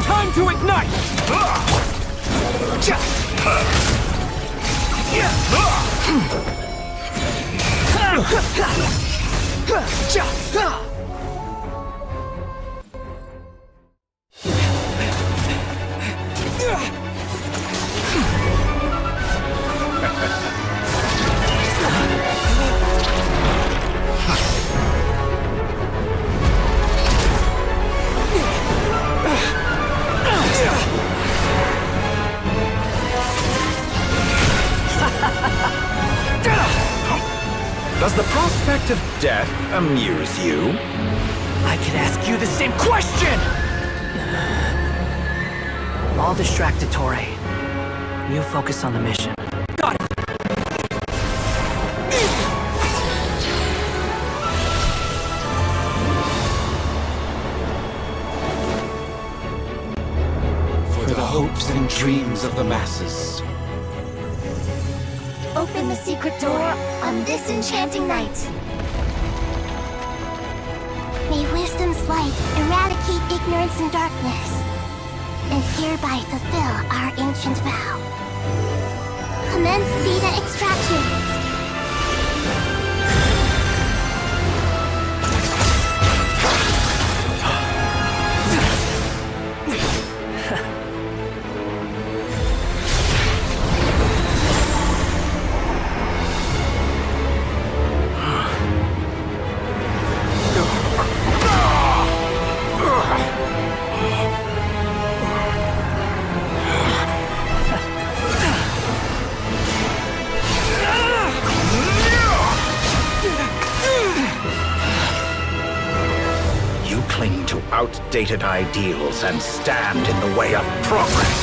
Time to ignite! Does the prospect of death amuse you? I could ask you the same question! I'll distract Torre. You focus on the mission. Got it! For the hopes and dreams of the masses. Open the secret door on this enchanting night. May wisdom's light eradicate ignorance and darkness, and hereby fulfill our ancient vow. Commence data extraction. Cling to outdated ideals and stand in the way of progress.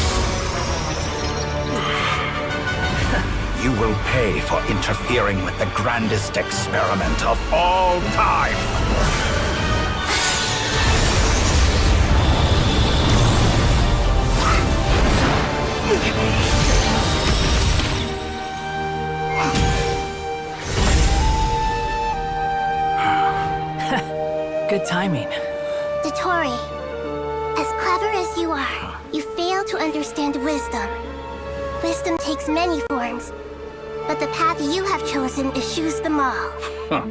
You will pay for interfering with the grandest experiment of all time. Good timing. Dottore, as clever as you are, you fail to understand wisdom. Wisdom takes many forms, but the path you have chosen eschews them all. Huh.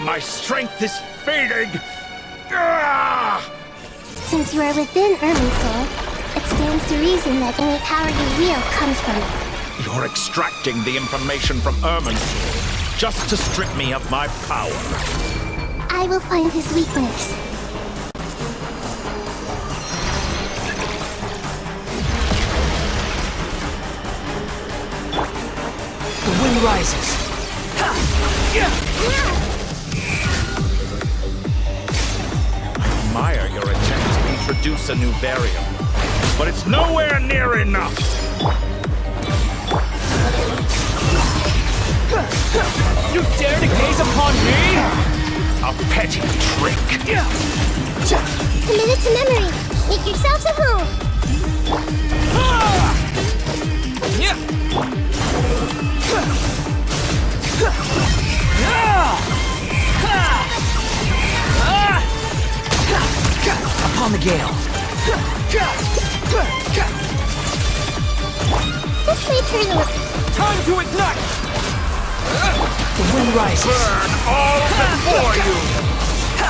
My strength is fading! Since you are within Irminsul, it stands to reason that any power you wield comes from it. You're extracting the information from Irminsul just to strip me of my power. I will find his weakness. The wind rises. I admire your attempt to introduce a new variant, but it's nowhere near enough. You dare to gaze upon me? A petty trick. Commit it to memory. Make yourselves at home. Upon the gale. This way, turtle. Time to ignite! The wind rises. Burn all before you!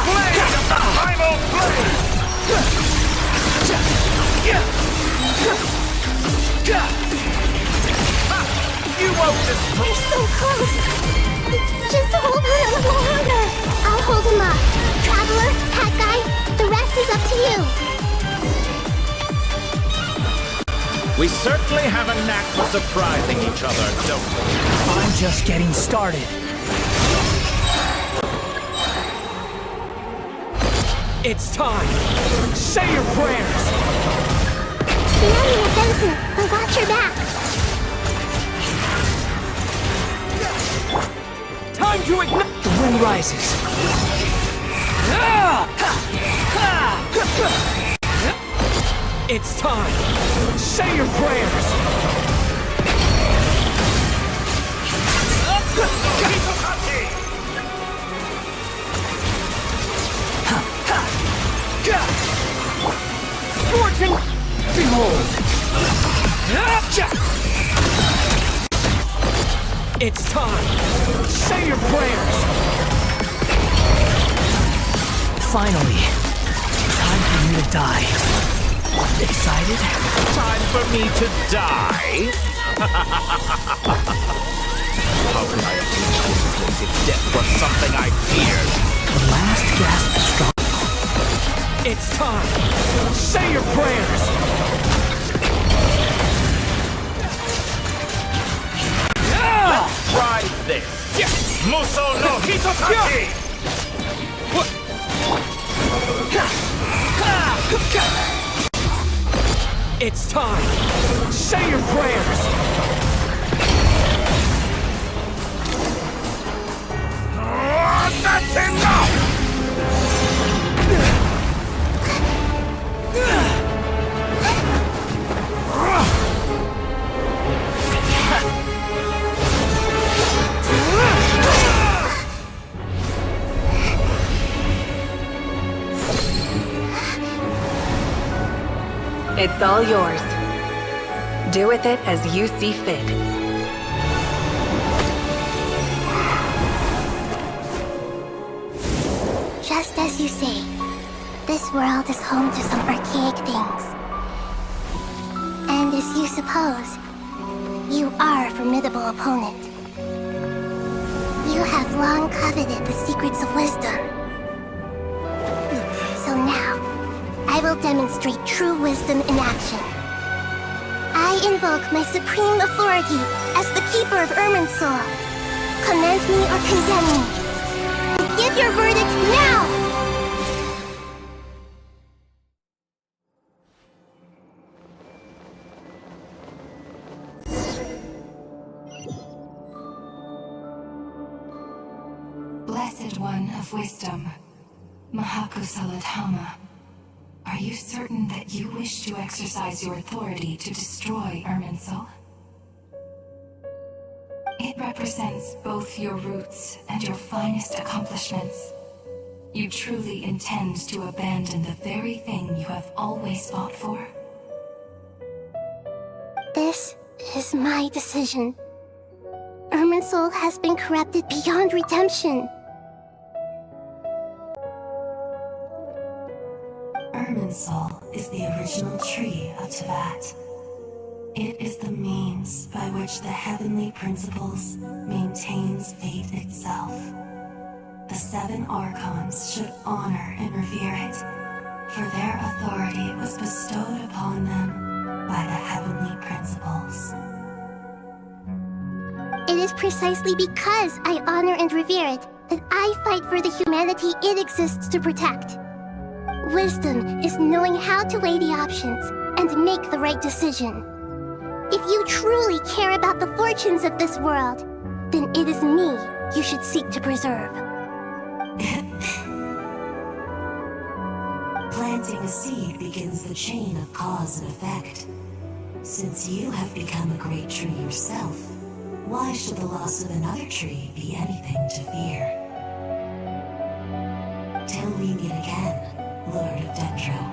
Blade of the primal blade! You won't destroy. You're so close. Just hold on a little longer. I'll hold him up. Traveler, Hat Guy, the rest is up to you. We certainly have a knack for surprising each other, don't we? I'm just getting started. It's time! Say your prayers! Tsunami defensive, but watch your back. Time to ignite! The wind rises. It's time! Say your prayers! Fortune! Behold! It's time! Say your prayers! Finally, time for you to die. Excited? Time for me to die? How could I have reached this place if death was something I feared? The last gasp of struggle. It's time! Say your prayers! Try this! Muso no Hitotaki! It's time! Say your prayers! That's enough! It's all yours. Do with it as you see fit. Just as you say, this world is home to some archaic things. And as you suppose, you are a formidable opponent. You have long coveted the secrets of wisdom. So now, I will demonstrate true wisdom in action. I invoke my supreme authority as the keeper of Irminsul. Commend me or condemn me. Give your verdict now! Blessed One of Wisdom, Mahakusaladhama, are you certain that you wish to exercise your authority to destroy Irminsul? It represents both your roots and your finest accomplishments. You truly intend to abandon the very thing you have always fought for? This is my decision. Irminsul has been corrupted beyond redemption. Irminsul is the original tree of Tevat. It is the means by which the heavenly principles maintains fate itself. The 7 Archons should honor and revere it, for their authority was bestowed upon them by the heavenly principles. It is precisely because I honor and revere it that I fight for the humanity it exists to protect. Wisdom is knowing how to weigh the options and make the right decision. If you truly care about the fortunes of this world, then it is me you should seek to preserve. Planting a seed begins the chain of cause and effect. Since you have become a great tree yourself, why should the loss of another tree be anything to fear? Till we meet again, Lord of Dendro.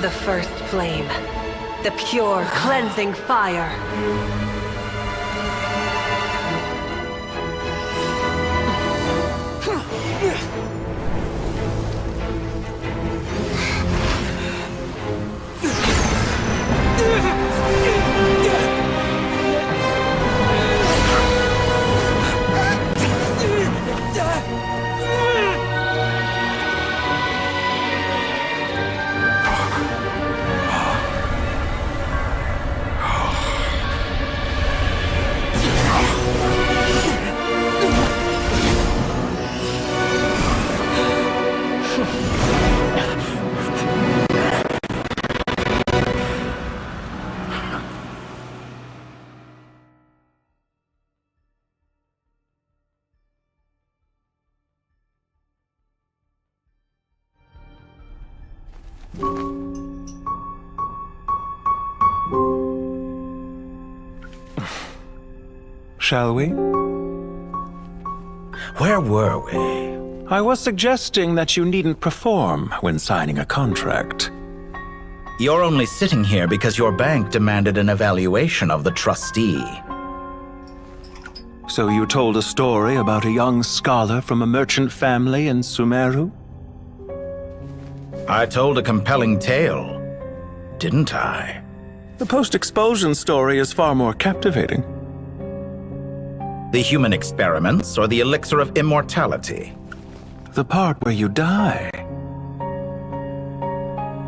The first flame. The pure, cleansing fire. Shall we? Where were we? I was suggesting that you needn't perform when signing a contract. You're only sitting here because your bank demanded an evaluation of the trustee. So you told a story about a young scholar from a merchant family in Sumeru? I told a compelling tale, didn't I? The post-expulsion story is far more captivating. The human experiments or the elixir of immortality? The part where you die.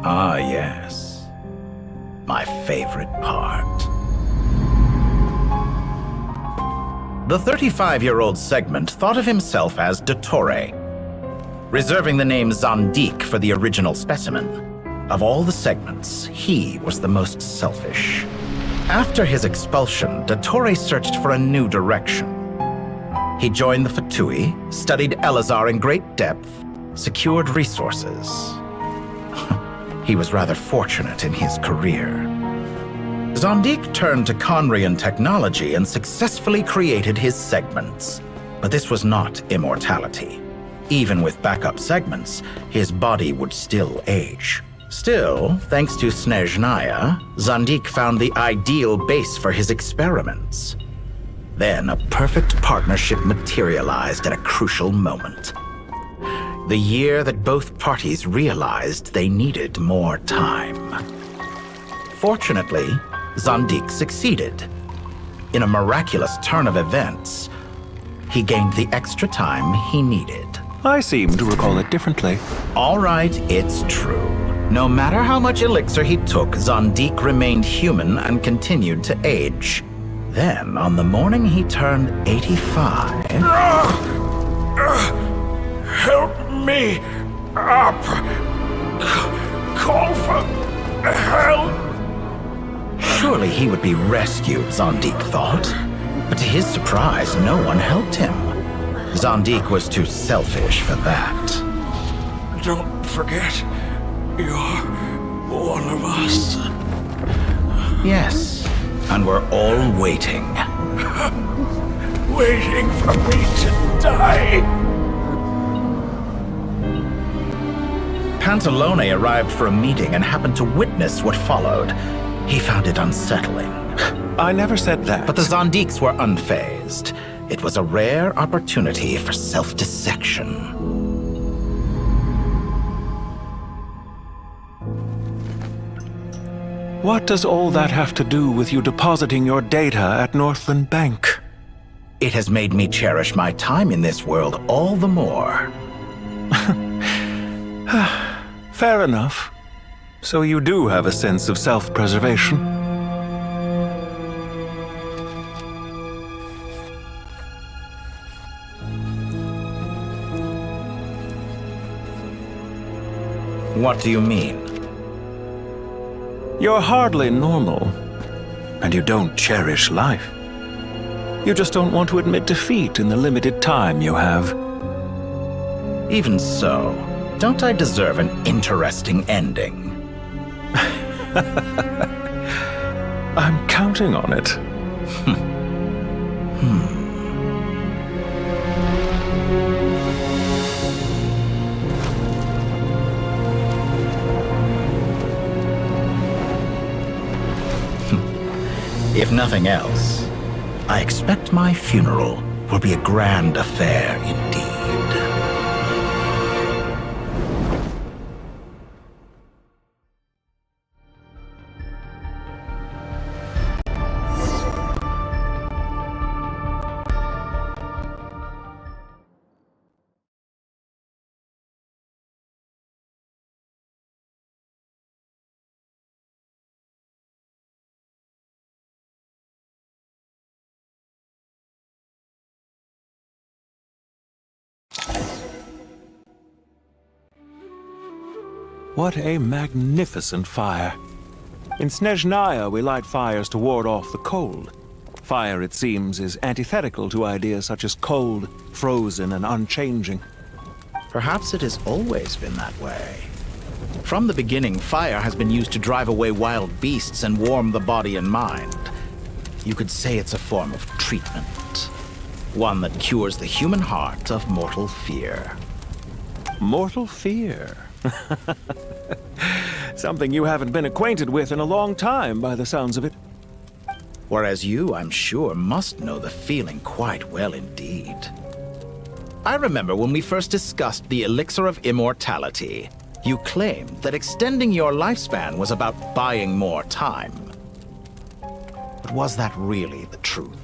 Ah, yes. My favorite part. The 35-year-old Segment thought of himself as Dottore, reserving the name Zandik for the original specimen. Of all the Segments, he was the most selfish. After his expulsion, Dottore searched for a new direction. He joined the Fatui, studied Elazar in great depth, secured resources. He was rather fortunate in his career. Zandik turned to Conrian technology and successfully created his segments. But this was not immortality. Even with backup segments, his body would still age. Still, thanks to Snezhnaya, Zandik found the ideal base for his experiments. Then a perfect partnership materialized at a crucial moment. The year that both parties realized they needed more time. Fortunately, Zandik succeeded. In a miraculous turn of events, he gained the extra time he needed. I seem to recall it differently. All right, it's true. No matter how much elixir he took, Zandik remained human and continued to age. Then, on the morning he turned 85... Help me up! Call for help! Surely he would be rescued, Zandik thought. But to his surprise, no one helped him. Zandik was too selfish for that. Don't forget, you're one of us. Yes, and we're all waiting. Waiting for me to die. Pantalone arrived for a meeting and happened to witness what followed. He found it unsettling. I never said that. But the Zandiks were unfazed. It was a rare opportunity for self-dissection. What does all that have to do with you depositing your data at Northland Bank? It has made me cherish my time in this world all the more. Fair enough. So you do have a sense of self-preservation. What do you mean? You're hardly normal, and you don't cherish life. You just don't want to admit defeat in the limited time you have. Even so, don't I deserve an interesting ending? I'm counting on it. If nothing else, I expect my funeral will be a grand affair indeed. What a magnificent fire. In Snezhnaya, we light fires to ward off the cold. Fire, it seems, is antithetical to ideas such as cold, frozen, and unchanging. Perhaps it has always been that way. From the beginning, fire has been used to drive away wild beasts and warm the body and mind. You could say it's a form of treatment. One that cures the human heart of mortal fear. Mortal fear? Something you haven't been acquainted with in a long time, by the sounds of it. Whereas you, I'm sure, must know the feeling quite well indeed. I remember when we first discussed the elixir of immortality, you claimed that extending your lifespan was about buying more time. But was that really the truth?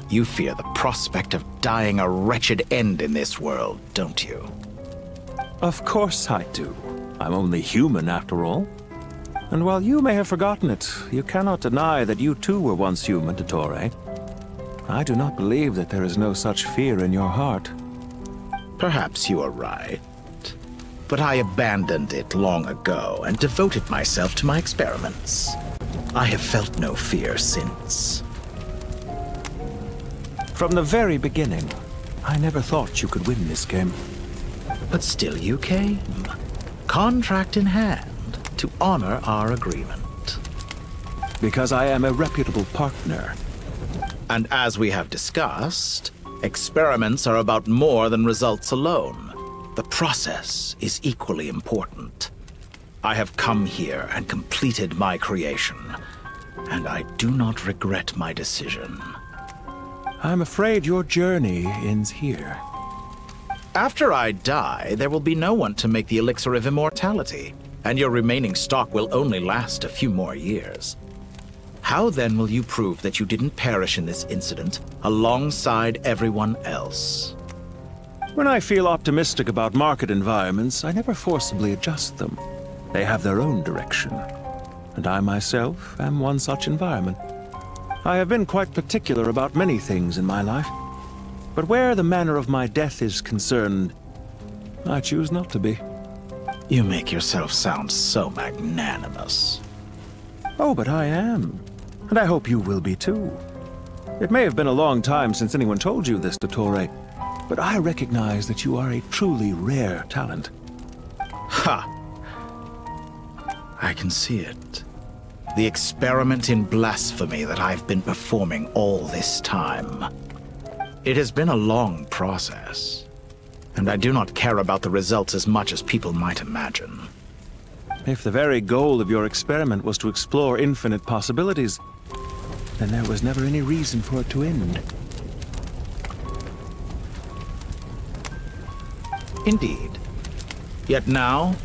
You fear the prospect of dying a wretched end in this world, don't you? Of course I do. I'm only human, after all. And while you may have forgotten it, you cannot deny that you too were once human, Dottore. I do not believe that there is no such fear in your heart. Perhaps you are right. But I abandoned it long ago and devoted myself to my experiments. I have felt no fear since. From the very beginning, I never thought you could win this game. But still you came, contract in hand, to honor our agreement. Because I am a reputable partner. And as we have discussed, experiments are about more than results alone. The process is equally important. I have come here and completed my creation, and I do not regret my decision. I'm afraid your journey ends here. After I die, there will be no one to make the elixir of immortality, and your remaining stock will only last a few more years. How then will you prove that you didn't perish in this incident alongside everyone else? When I feel optimistic about market environments, I never forcibly adjust them. They have their own direction, and I myself am one such environment. I have been quite particular about many things in my life. But where the manner of my death is concerned, I choose not to be. You make yourself sound so magnanimous. Oh, but I am. And I hope you will be too. It may have been a long time since anyone told you this, Dottore, but I recognize that you are a truly rare talent. Ha! I can see it. The experiment in blasphemy that I've been performing all this time. It has been a long process, and I do not care about the results as much as people might imagine. If the very goal of your experiment was to explore infinite possibilities, then there was never any reason for it to end. Indeed. Yet now,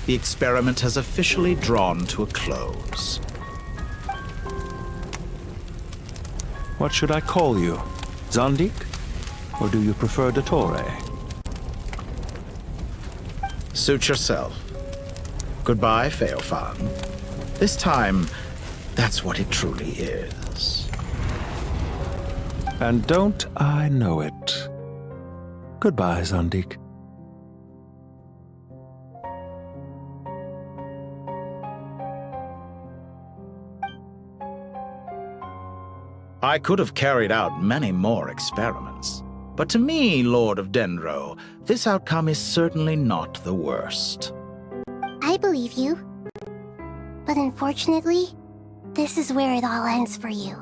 the experiment has officially drawn to a close. What should I call you? Zandik? Or do you prefer Dottore? Suit yourself. Goodbye, Feofan. This time, that's what it truly is. And don't I know it? Goodbye, Zandik. I could have carried out many more experiments. But to me, Lord of Dendro, this outcome is certainly not the worst. I believe you. But unfortunately, this is where it all ends for you.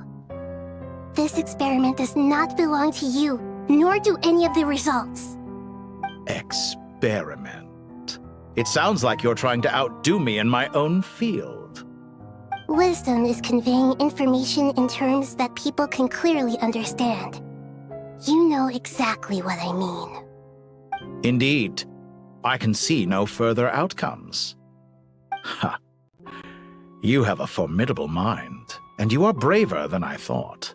This experiment does not belong to you, nor do any of the results. Experiment? It sounds like you're trying to outdo me in my own field. Wisdom is conveying information in terms that people can clearly understand. You know exactly what I mean. Indeed. I can see no further outcomes. Ha. You have a formidable mind, and you are braver than I thought.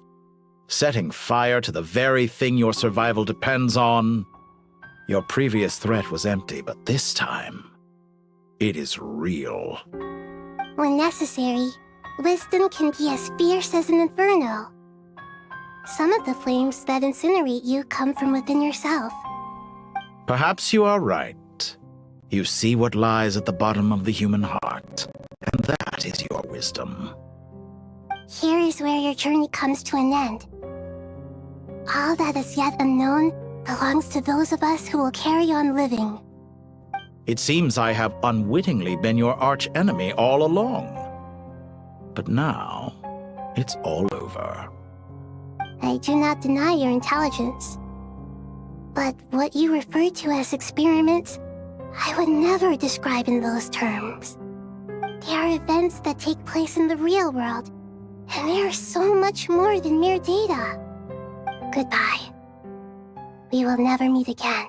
Setting fire to the very thing your survival depends on. Your previous threat was empty, but this time, it is real. When necessary, wisdom can be as fierce as an inferno. Some of the flames that incinerate you come from within yourself. Perhaps you are right. You see what lies at the bottom of the human heart, and that is your wisdom. Here is where your journey comes to an end. All that is yet unknown belongs to those of us who will carry on living. It seems I have unwittingly been your arch-enemy all along. But now, it's all over. I do not deny your intelligence. But what you refer to as experiments, I would never describe in those terms. They are events that take place in the real world, and they are so much more than mere data. Goodbye. We will never meet again.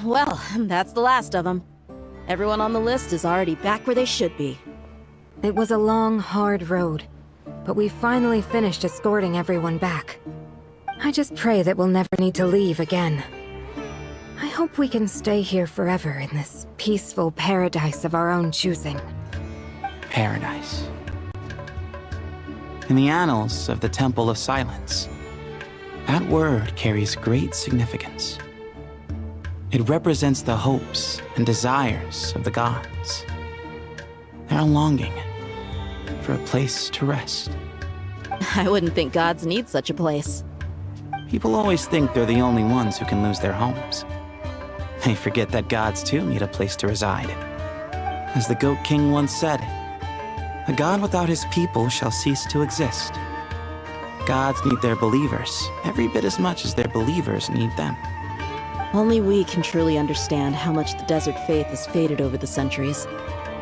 Well, that's the last of them. Everyone on the list is already back where they should be. It was a long, hard road, but we finally finished escorting everyone back. I just pray that we'll never need to leave again. I hope we can stay here forever in this peaceful paradise of our own choosing. Paradise. In the annals of the Temple of Silence, that word carries great significance. It represents the hopes and desires of the gods. Their longing for a place to rest. I wouldn't think gods need such a place. People always think they're the only ones who can lose their homes. They forget that gods too need a place to reside. As the Goat King once said, "A god without his people shall cease to exist." Gods need their believers every bit as much as their believers need them. Only we can truly understand how much the desert faith has faded over the centuries.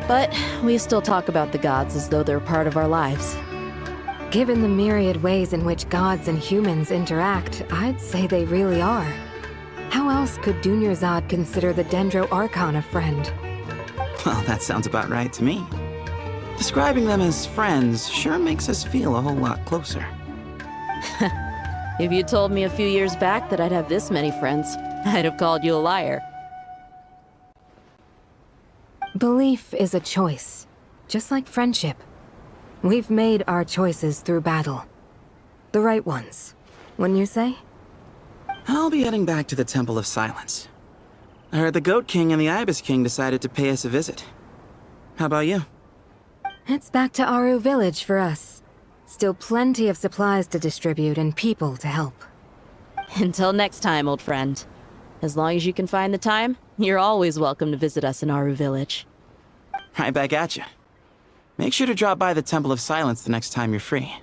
But we still talk about the gods as though they're part of our lives. Given the myriad ways in which gods and humans interact, I'd say they really are. How else could Dunyarzad consider the Dendro Archon a friend? Well, that sounds about right to me. Describing them as friends sure makes us feel a whole lot closer. If you told me a few years back that I'd have this many friends, I'd have called you a liar. Belief is a choice, just like friendship. We've made our choices through battle. The right ones, wouldn't you say? I'll be heading back to the Temple of Silence. I heard the Goat King and the Ibis King decided to pay us a visit. How about you? It's back to Aru Village for us. Still plenty of supplies to distribute and people to help. Until next time, old friend. As long as you can find the time, you're always welcome to visit us in Aru Village. Right back at you. Make sure to drop by the Temple of Silence the next time you're free.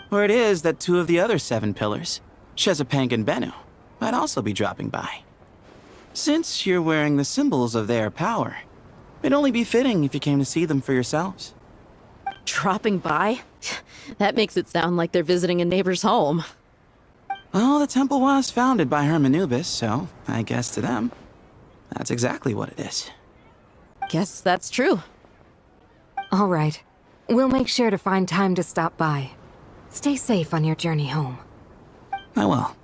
Word is that 2 of the other 7 pillars, Shezapang and Bennu, might also be dropping by. Since you're wearing the symbols of their power, it'd only be fitting if you came to see them for yourselves. Dropping by? That makes it sound like they're visiting a neighbor's home. Well, the temple was founded by Hermanubis, so I guess to them, that's exactly what it is. Guess that's true. All right. We'll make sure to find time to stop by. Stay safe on your journey home. I will.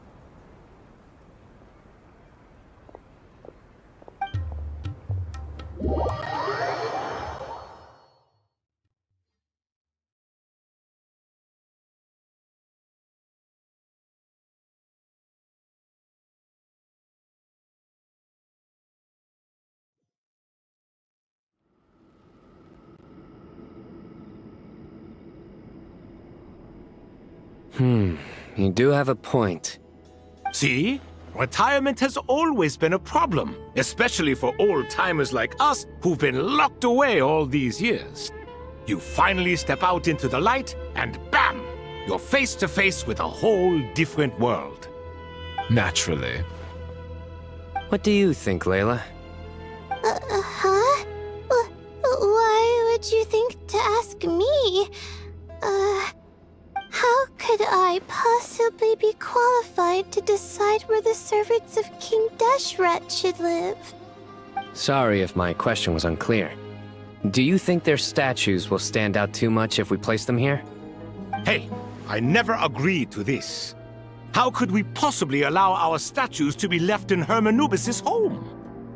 You do have a point. See? Retirement has always been a problem, especially for old-timers like us who've been locked away all these years. You finally step out into the light, and bam! You're face to face with a whole different world. Naturally. What do you think, Layla? Huh? Why would you think to ask me? How could I possibly be qualified to decide where the servants of King Deshret should live? Sorry if my question was unclear. Do you think their statues will stand out too much if we place them here? Hey, I never agreed to this. How could we possibly allow our statues to be left in Hermanubis' home?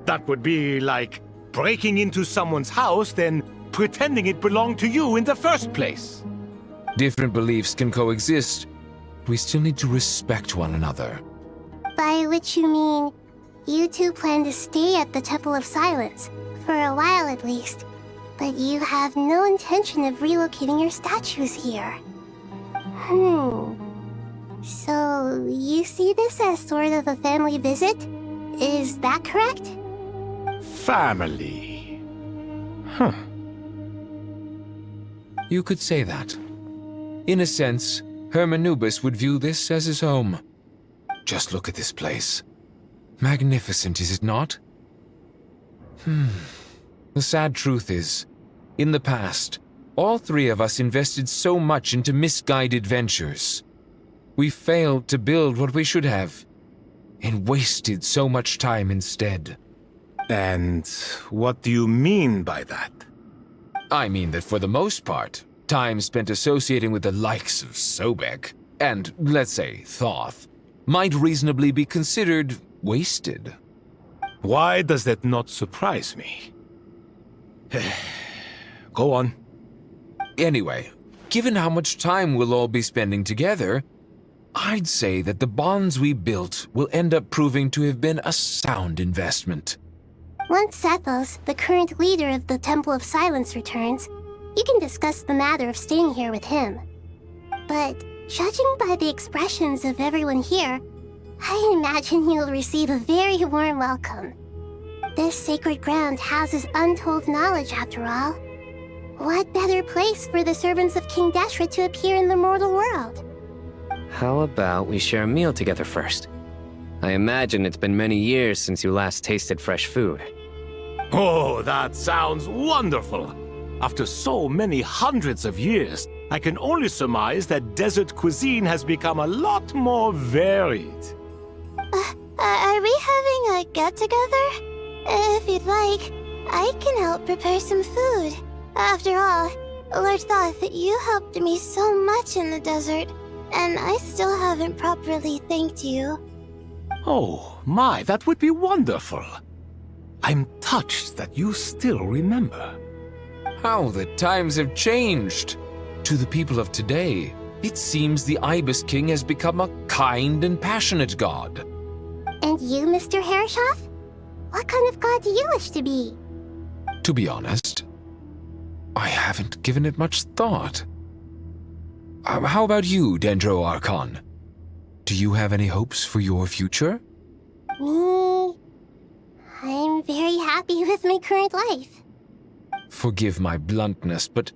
That would be like breaking into someone's house, then pretending it belonged to you in the first place. Different beliefs can coexist. We still need to respect one another. By which you mean, you two plan to stay at the Temple of Silence, for a while at least, but you have no intention of relocating your statues here. So, you see this as sort of a family visit? Is that correct? Family. You could say that. In a sense, Hermanubis would view this as his home. Just look at this place. Magnificent, is it not? The sad truth is, in the past, all three of us invested so much into misguided ventures. We failed to build what we should have, and wasted so much time instead. And what do you mean by that? I mean that for the most part, time spent associating with the likes of Sobek, and, let's say, Thoth, might reasonably be considered wasted. Why does that not surprise me? Go on. Anyway, given how much time we'll all be spending together, I'd say that the bonds we built will end up proving to have been a sound investment. Once Sethos, the current leader of the Temple of Silence, returns, you can discuss the matter of staying here with him. But judging by the expressions of everyone here, I imagine you'll receive a very warm welcome. This sacred ground houses untold knowledge, after all. What better place for the servants of King Deshret to appear in the mortal world? How about we share a meal together first? I imagine it's been many years since you last tasted fresh food. Oh, that sounds wonderful! After so many hundreds of years, I can only surmise that desert cuisine has become a lot more varied. Are we having a get-together? If you'd like, I can help prepare some food. After all, Lord Thoth, you helped me so much in the desert, and I still haven't properly thanked you. Oh, my, that would be wonderful. I'm touched that you still remember. How the times have changed! To the people of today, it seems the Ibis King has become a kind and passionate god. And you, Mr. Herreshoff? What kind of god do you wish to be? To be honest, I haven't given it much thought. How about you, Dendro Archon? Do you have any hopes for your future? Me? I'm very happy with my current life. Forgive my bluntness, but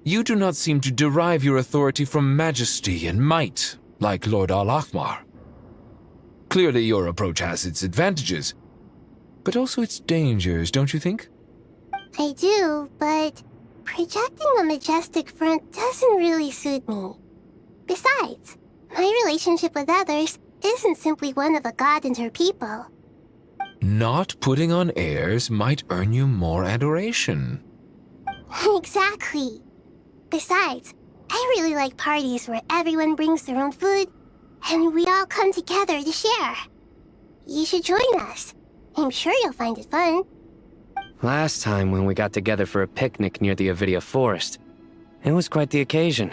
you do not seem to derive your authority from majesty and might, like Lord Al-Ahmar. Clearly your approach has its advantages, but also its dangers, don't you think? I do, but projecting a majestic front doesn't really suit me. Besides, my relationship with others isn't simply one of a god and her people. Not putting on airs might earn you more adoration. Exactly. Besides, I really like parties where everyone brings their own food and we all come together to share. You should join us. I'm sure you'll find it fun. Last time when we got together for a picnic near the Avidia Forest, it was quite the occasion.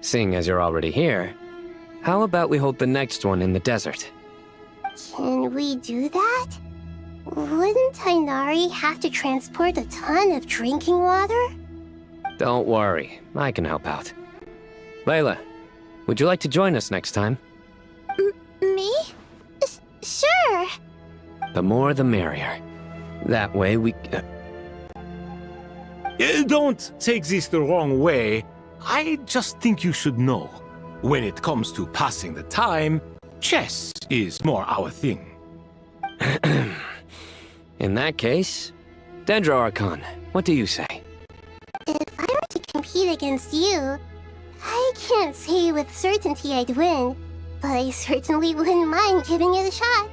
Seeing as you're already here, how about we hold the next one in the desert? Can we do that? Wouldn't Tainari have to transport a ton of drinking water? Don't worry, I can help out. Layla, would you like to join us next time? Me? Sure. The more the merrier. That way we... Don't take this the wrong way. I just think you should know. When it comes to passing the time, chess is more our thing. In that case, Dendro Archon, what do you say? If I were to compete against you, I can't say with certainty I'd win, but I certainly wouldn't mind giving it a shot.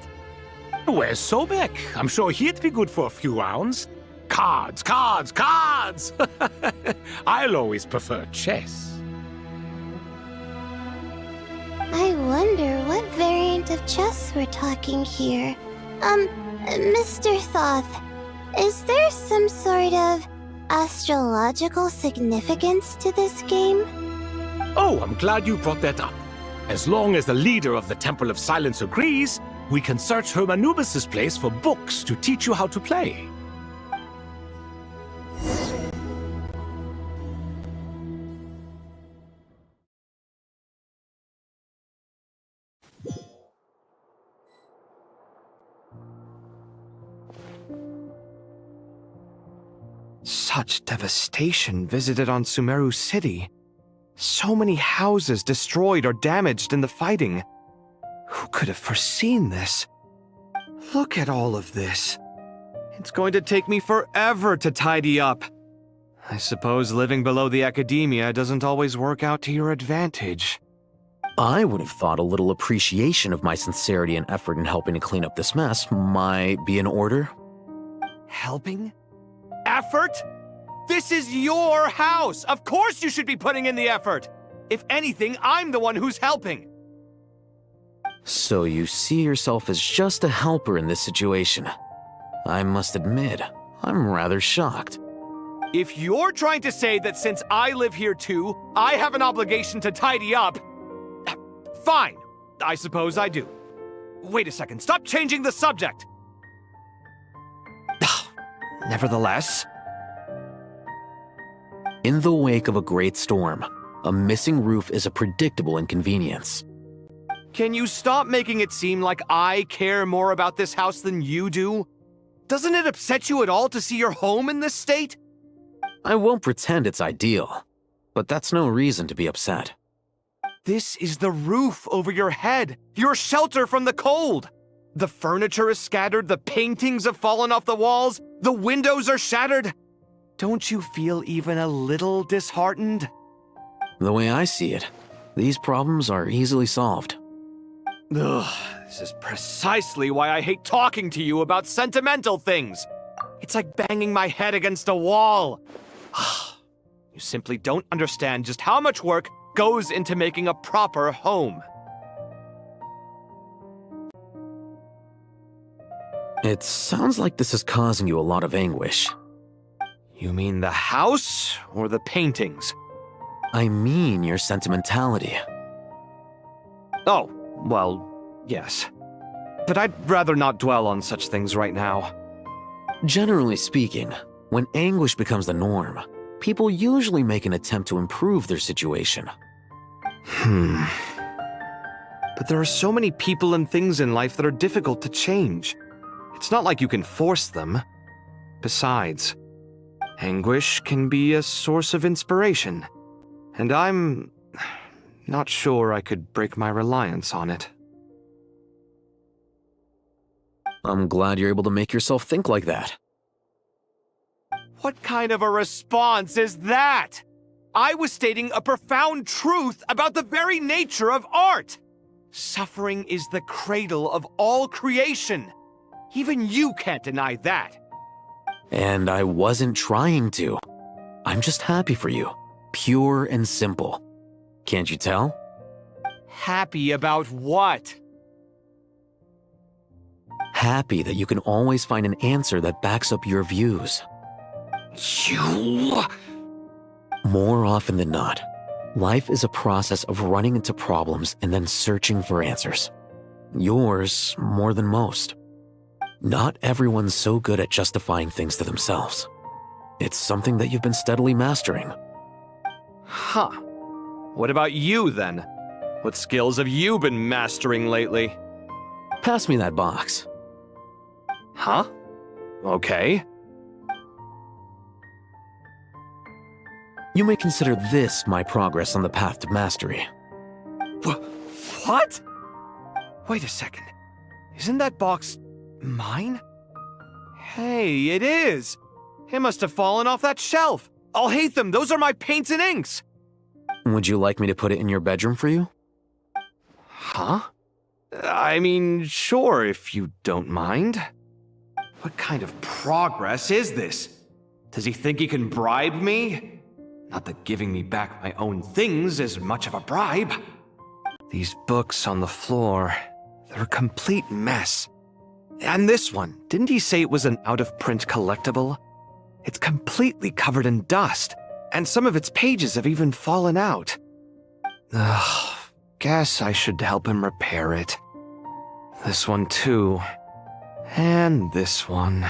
Where's Sobek? I'm sure he'd be good for a few rounds. Cards, cards, cards! I'll always prefer chess. I wonder what variant of chess we're talking here. Mr. Thoth, is there some sort of astrological significance to this game? Oh, I'm glad you brought that up. As long as the leader of the Temple of Silence agrees, we can search Hermanubis' place for books to teach you how to play. Such devastation visited on Sumeru City. So many houses destroyed or damaged in the fighting. Who could have foreseen this? Look at all of this. It's going to take me forever to tidy up. I suppose living below the academia doesn't always work out to your advantage. I would have thought a little appreciation of my sincerity and effort in helping to clean up this mess might be in order. Helping? Effort? This is your house! Of course you should be putting in the effort! If anything, I'm the one who's helping! So you see yourself as just a helper in this situation. I must admit, I'm rather shocked. If you're trying to say that since I live here too, I have an obligation to tidy up, fine, I suppose I do. Wait a second, stop changing the subject! Nevertheless... In the wake of a great storm, a missing roof is a predictable inconvenience. Can you stop making it seem like I care more about this house than you do? Doesn't it upset you at all to see your home in this state? I won't pretend it's ideal, but that's no reason to be upset. This is the roof over your head, your shelter from the cold. The furniture is scattered, the paintings have fallen off the walls, the windows are shattered. Don't you feel even a little disheartened? The way I see it, these problems are easily solved. Ugh, this is precisely why I hate talking to you about sentimental things. It's like banging my head against a wall. You simply don't understand just how much work goes into making a proper home. It sounds like this is causing you a lot of anguish. You mean the house or the paintings? I mean your sentimentality. Oh, well, yes. But I'd rather not dwell on such things right now. Generally speaking, when anguish becomes the norm, people usually make an attempt to improve their situation. But there are so many people and things in life that are difficult to change. It's not like you can force them. Besides, anguish can be a source of inspiration, and I'm not sure I could break my reliance on it. I'm glad you're able to make yourself think like that. What kind of a response is that? I was stating a profound truth about the very nature of art. Suffering is the cradle of all creation. Even you can't deny that. And I wasn't trying to. I'm just happy for you. Pure and simple. Can't you tell? Happy about what? Happy that you can always find an answer that backs up your views. You... More often than not, life is a process of running into problems and then searching for answers. Yours more than most. Not everyone's so good at justifying things to themselves. It's something that you've been steadily mastering. Huh. What about you, then? What skills have you been mastering lately? Pass me that box. Huh? Okay. You may consider this my progress on the path to mastery. What? Wait a second. Isn't that box mine? Hey, it is! It must have fallen off that shelf. I'll hate them. Those are my paints and inks. Would you like me to put it in your bedroom for you? Huh? I mean, sure, if you don't mind. What kind of progress is this? Does he think he can bribe me? Not that giving me back my own things is much of a bribe. These books on the floor, they're a complete mess. And this one, didn't he say it was an out-of-print collectible? It's completely covered in dust, and some of its pages have even fallen out. Ugh, guess I should help him repair it. This one too. And this one.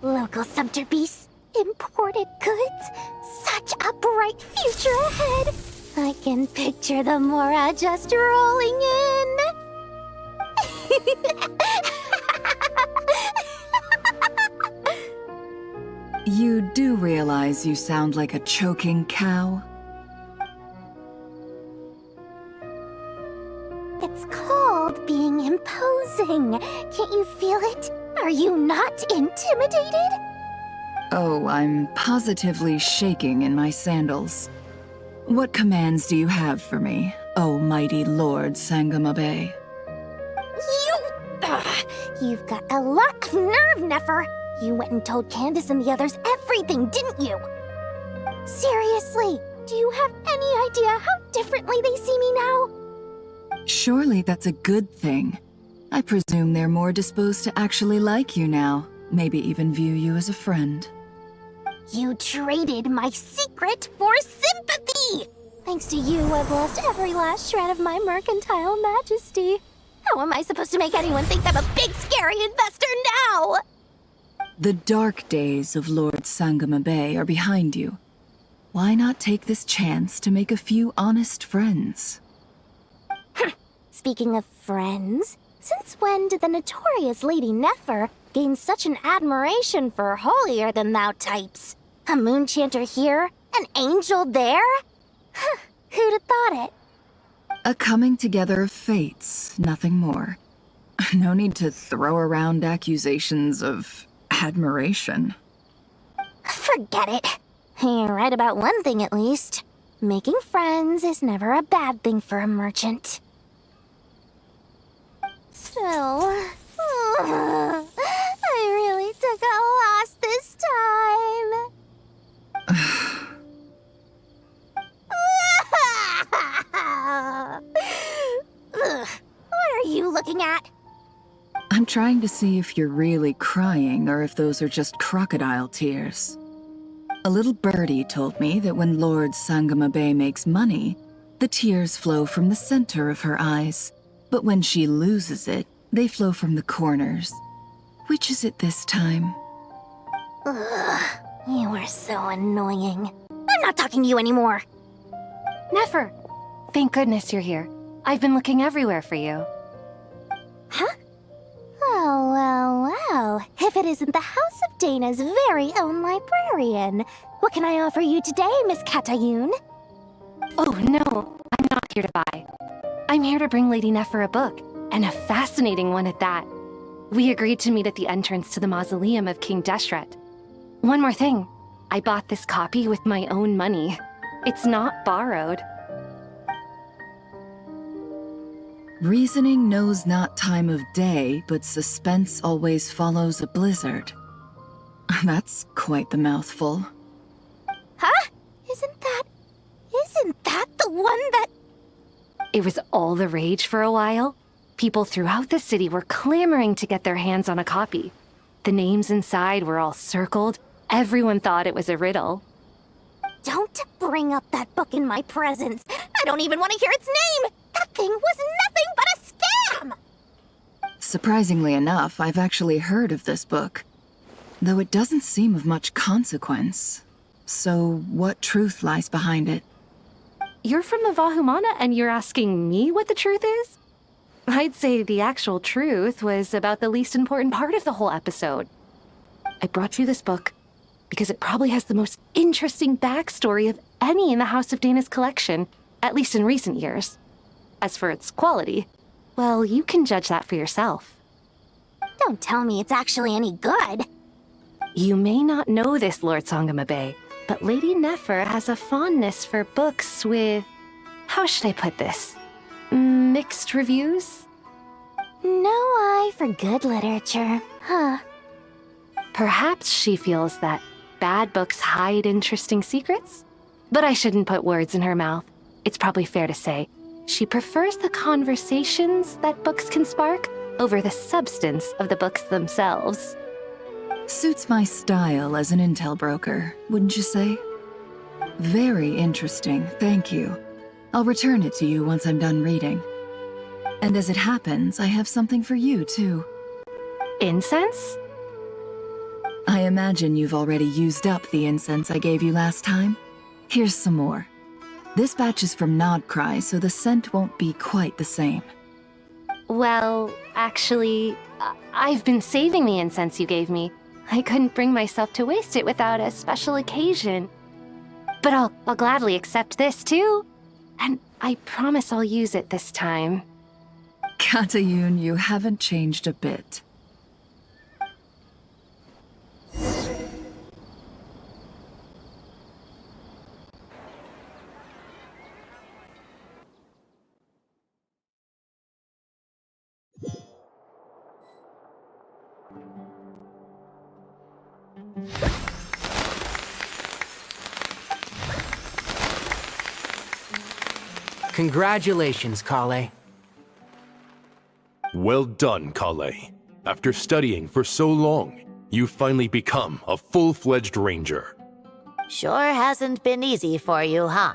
Local subter beasts, imported goods, such a bright future ahead. I can picture the Mora just rolling in. You do realize you sound like a choking cow? It's called being imposing. Can't you feel it? Are you not intimidated? Oh, I'm positively shaking in my sandals. What commands do you have for me, oh mighty Lord Sangamabe? You've got a lot of nerve, Nefer. You went and told Candace and the others everything, didn't you? Seriously, do you have any idea how differently they see me now? Surely that's a good thing. I presume they're more disposed to actually like you now, maybe even view you as a friend. You traded my secret for sympathy! Thanks to you, I've lost every last shred of my mercantile majesty. How am I supposed to make anyone think I'm a big, scary investor now? The dark days of Lord Sangamabe are behind you. Why not take this chance to make a few honest friends? Speaking of friends, since when did the notorious Lady Nefer gain such an admiration for holier-than-thou types? A moon chanter here, an angel there? Who'd have thought it? A coming together of fates, nothing more. No need to throw around accusations of admiration. Forget it. You're right about one thing at least. Making friends is never a bad thing for a merchant. So, I really took a loss this time. What are you looking at? I'm trying to see if you're really crying or if those are just crocodile tears. A little birdie told me that when Lord Sangamabe makes money, the tears flow from the center of her eyes. But when she loses it, they flow from the corners. Which is it this time? Ugh, you are so annoying. I'm not talking to you anymore. Nefer! Thank goodness you're here. I've been looking everywhere for you. Huh? Oh, well. If it isn't the House of Dana's very own librarian. What can I offer you today, Miss Katayun? Oh, no. I'm not here to buy. I'm here to bring Lady Nefer a book, and a fascinating one at that. We agreed to meet at the entrance to the mausoleum of King Deshret. One more thing. I bought this copy with my own money. It's not borrowed. Reasoning knows not time of day, but suspense always follows a blizzard. That's quite the mouthful. Huh? Isn't that the one that... It was all the rage for a while. People throughout the city were clamoring to get their hands on a copy. The names inside were all circled. Everyone thought it was a riddle. Don't bring up that book in my presence. I don't even want to hear its name. That thing was nothing but a scam! Surprisingly enough, I've actually heard of this book. Though it doesn't seem of much consequence. So, what truth lies behind it? You're from the Vahumana and you're asking me what the truth is? I'd say the actual truth was about the least important part of the whole episode. I brought you this book because it probably has the most interesting backstory of any in the House of Dana's collection, at least in recent years. As for its quality, well, you can judge that for yourself. Don't tell me it's actually any good. You may not know this, Lord Sangamabe, but Lady Nefer has a fondness for books with... how should I put this? Mixed reviews? No eye for good literature, huh? Perhaps she feels that bad books hide interesting secrets? But I shouldn't put words in her mouth. It's probably fair to say she prefers the conversations that books can spark over the substance of the books themselves. Suits my style as an intel broker, wouldn't you say? Very interesting, thank you. I'll return it to you once I'm done reading. And as it happens, I have something for you, too. Incense? I imagine you've already used up the incense I gave you last time. Here's some more. This batch is from Nodcry, so the scent won't be quite the same. Well, actually, I've been saving the incense you gave me. I couldn't bring myself to waste it without a special occasion. But I'll gladly accept this, too. And I promise I'll use it this time. Katayun, you haven't changed a bit. Congratulations, Kale. Well done, Kale. After studying for so long, you've finally become a full-fledged ranger. Sure hasn't been easy for you, huh?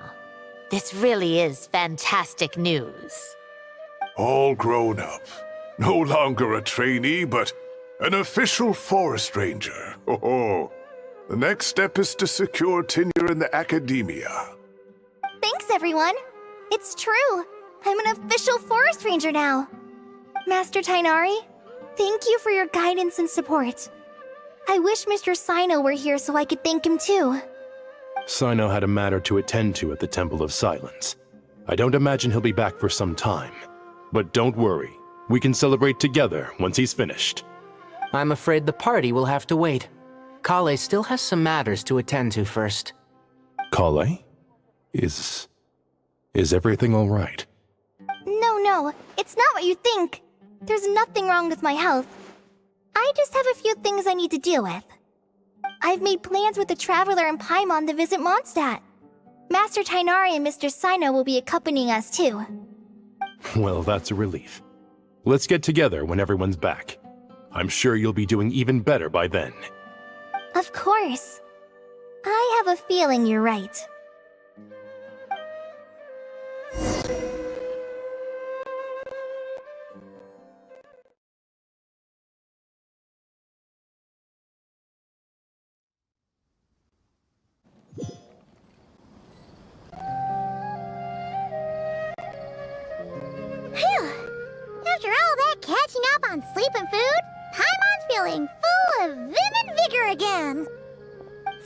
This really is fantastic news. All grown up. No longer a trainee, but an official forest ranger. Oh, the next step is to secure tenure in the academia. Thanks, everyone. It's true. I'm an official forest ranger now. Master Tainari, thank you for your guidance and support. I wish Mr. Sino were here so I could thank him too. Sino had a matter to attend to at the Temple of Silence. I don't imagine he'll be back for some time. But don't worry, we can celebrate together once he's finished. I'm afraid the party will have to wait. Kale still has some matters to attend to first. Kale? Is everything all right? No, it's not what you think. There's nothing wrong with my health. I just have a few things I need to deal with. I've made plans with the Traveler and Paimon to visit Mondstadt. Master Tainari and Mr. Sino will be accompanying us too. Well, that's a relief. Let's get together when everyone's back. I'm sure you'll be doing even better by then. Of course. I have a feeling you're right. After all that catching up on sleep and food, Paimon's feeling full of vim and vigor again.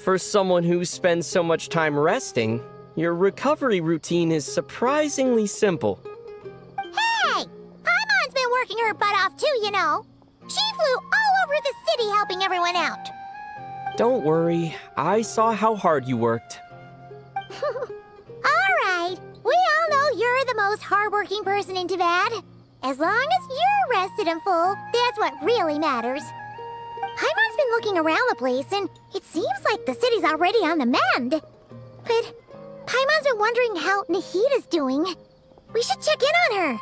For someone who spends so much time resting, your recovery routine is surprisingly simple. Hey! Paimon's been working her butt off too, you know. She flew all over the city helping everyone out. Don't worry, I saw how hard you worked. Alright, we all know you're the most hardworking person in Teyvat. As long as you're rested and full, that's what really matters. Paimon's been looking around the place, and it seems like the city's already on the mend. But Paimon's been wondering how Nahida's doing. We should check in on her.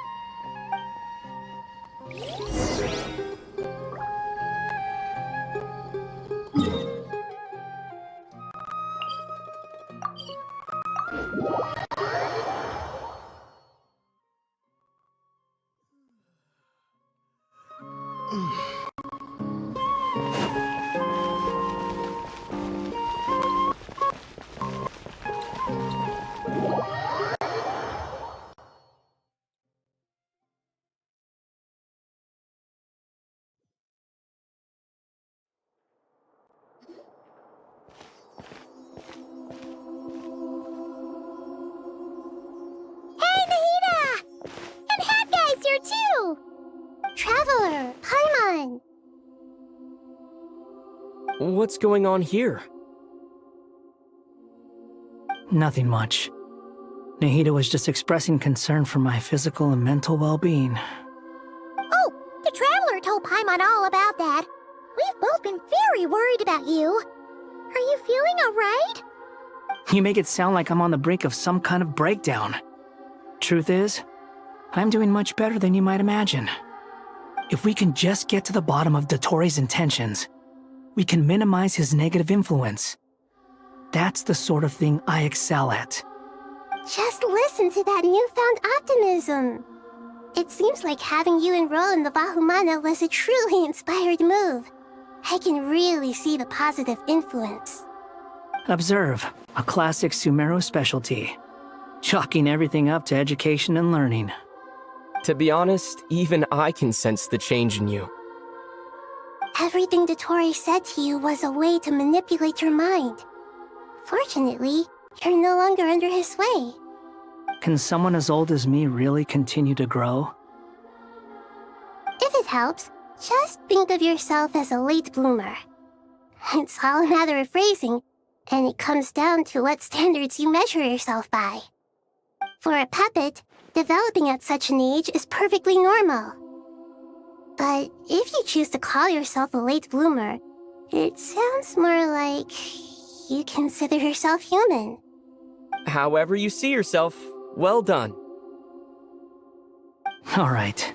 Too! Traveler, Paimon! What's going on here? Nothing much. Nahida was just expressing concern for my physical and mental well-being. Oh, the Traveler told Paimon all about that. We've both been very worried about you. Are you feeling alright? You make it sound like I'm on the brink of some kind of breakdown. Truth is, I'm doing much better than you might imagine. If we can just get to the bottom of Dottoro's intentions, we can minimize his negative influence. That's the sort of thing I excel at. Just listen to that newfound optimism. It seems like having you enroll in the Vahumana was a truly inspired move. I can really see the positive influence. Observe, a classic Sumeru specialty. Chalking everything up to education and learning. To be honest, even I can sense the change in you. Everything Dottori said to you was a way to manipulate your mind. Fortunately, you're no longer under his sway. Can someone as old as me really continue to grow? If it helps, just think of yourself as a late bloomer. It's all a matter of phrasing, and it comes down to what standards you measure yourself by. For a puppet, developing at such an age is perfectly normal. But if you choose to call yourself a late bloomer, it sounds more like you consider yourself human. However you see yourself, well done. All right,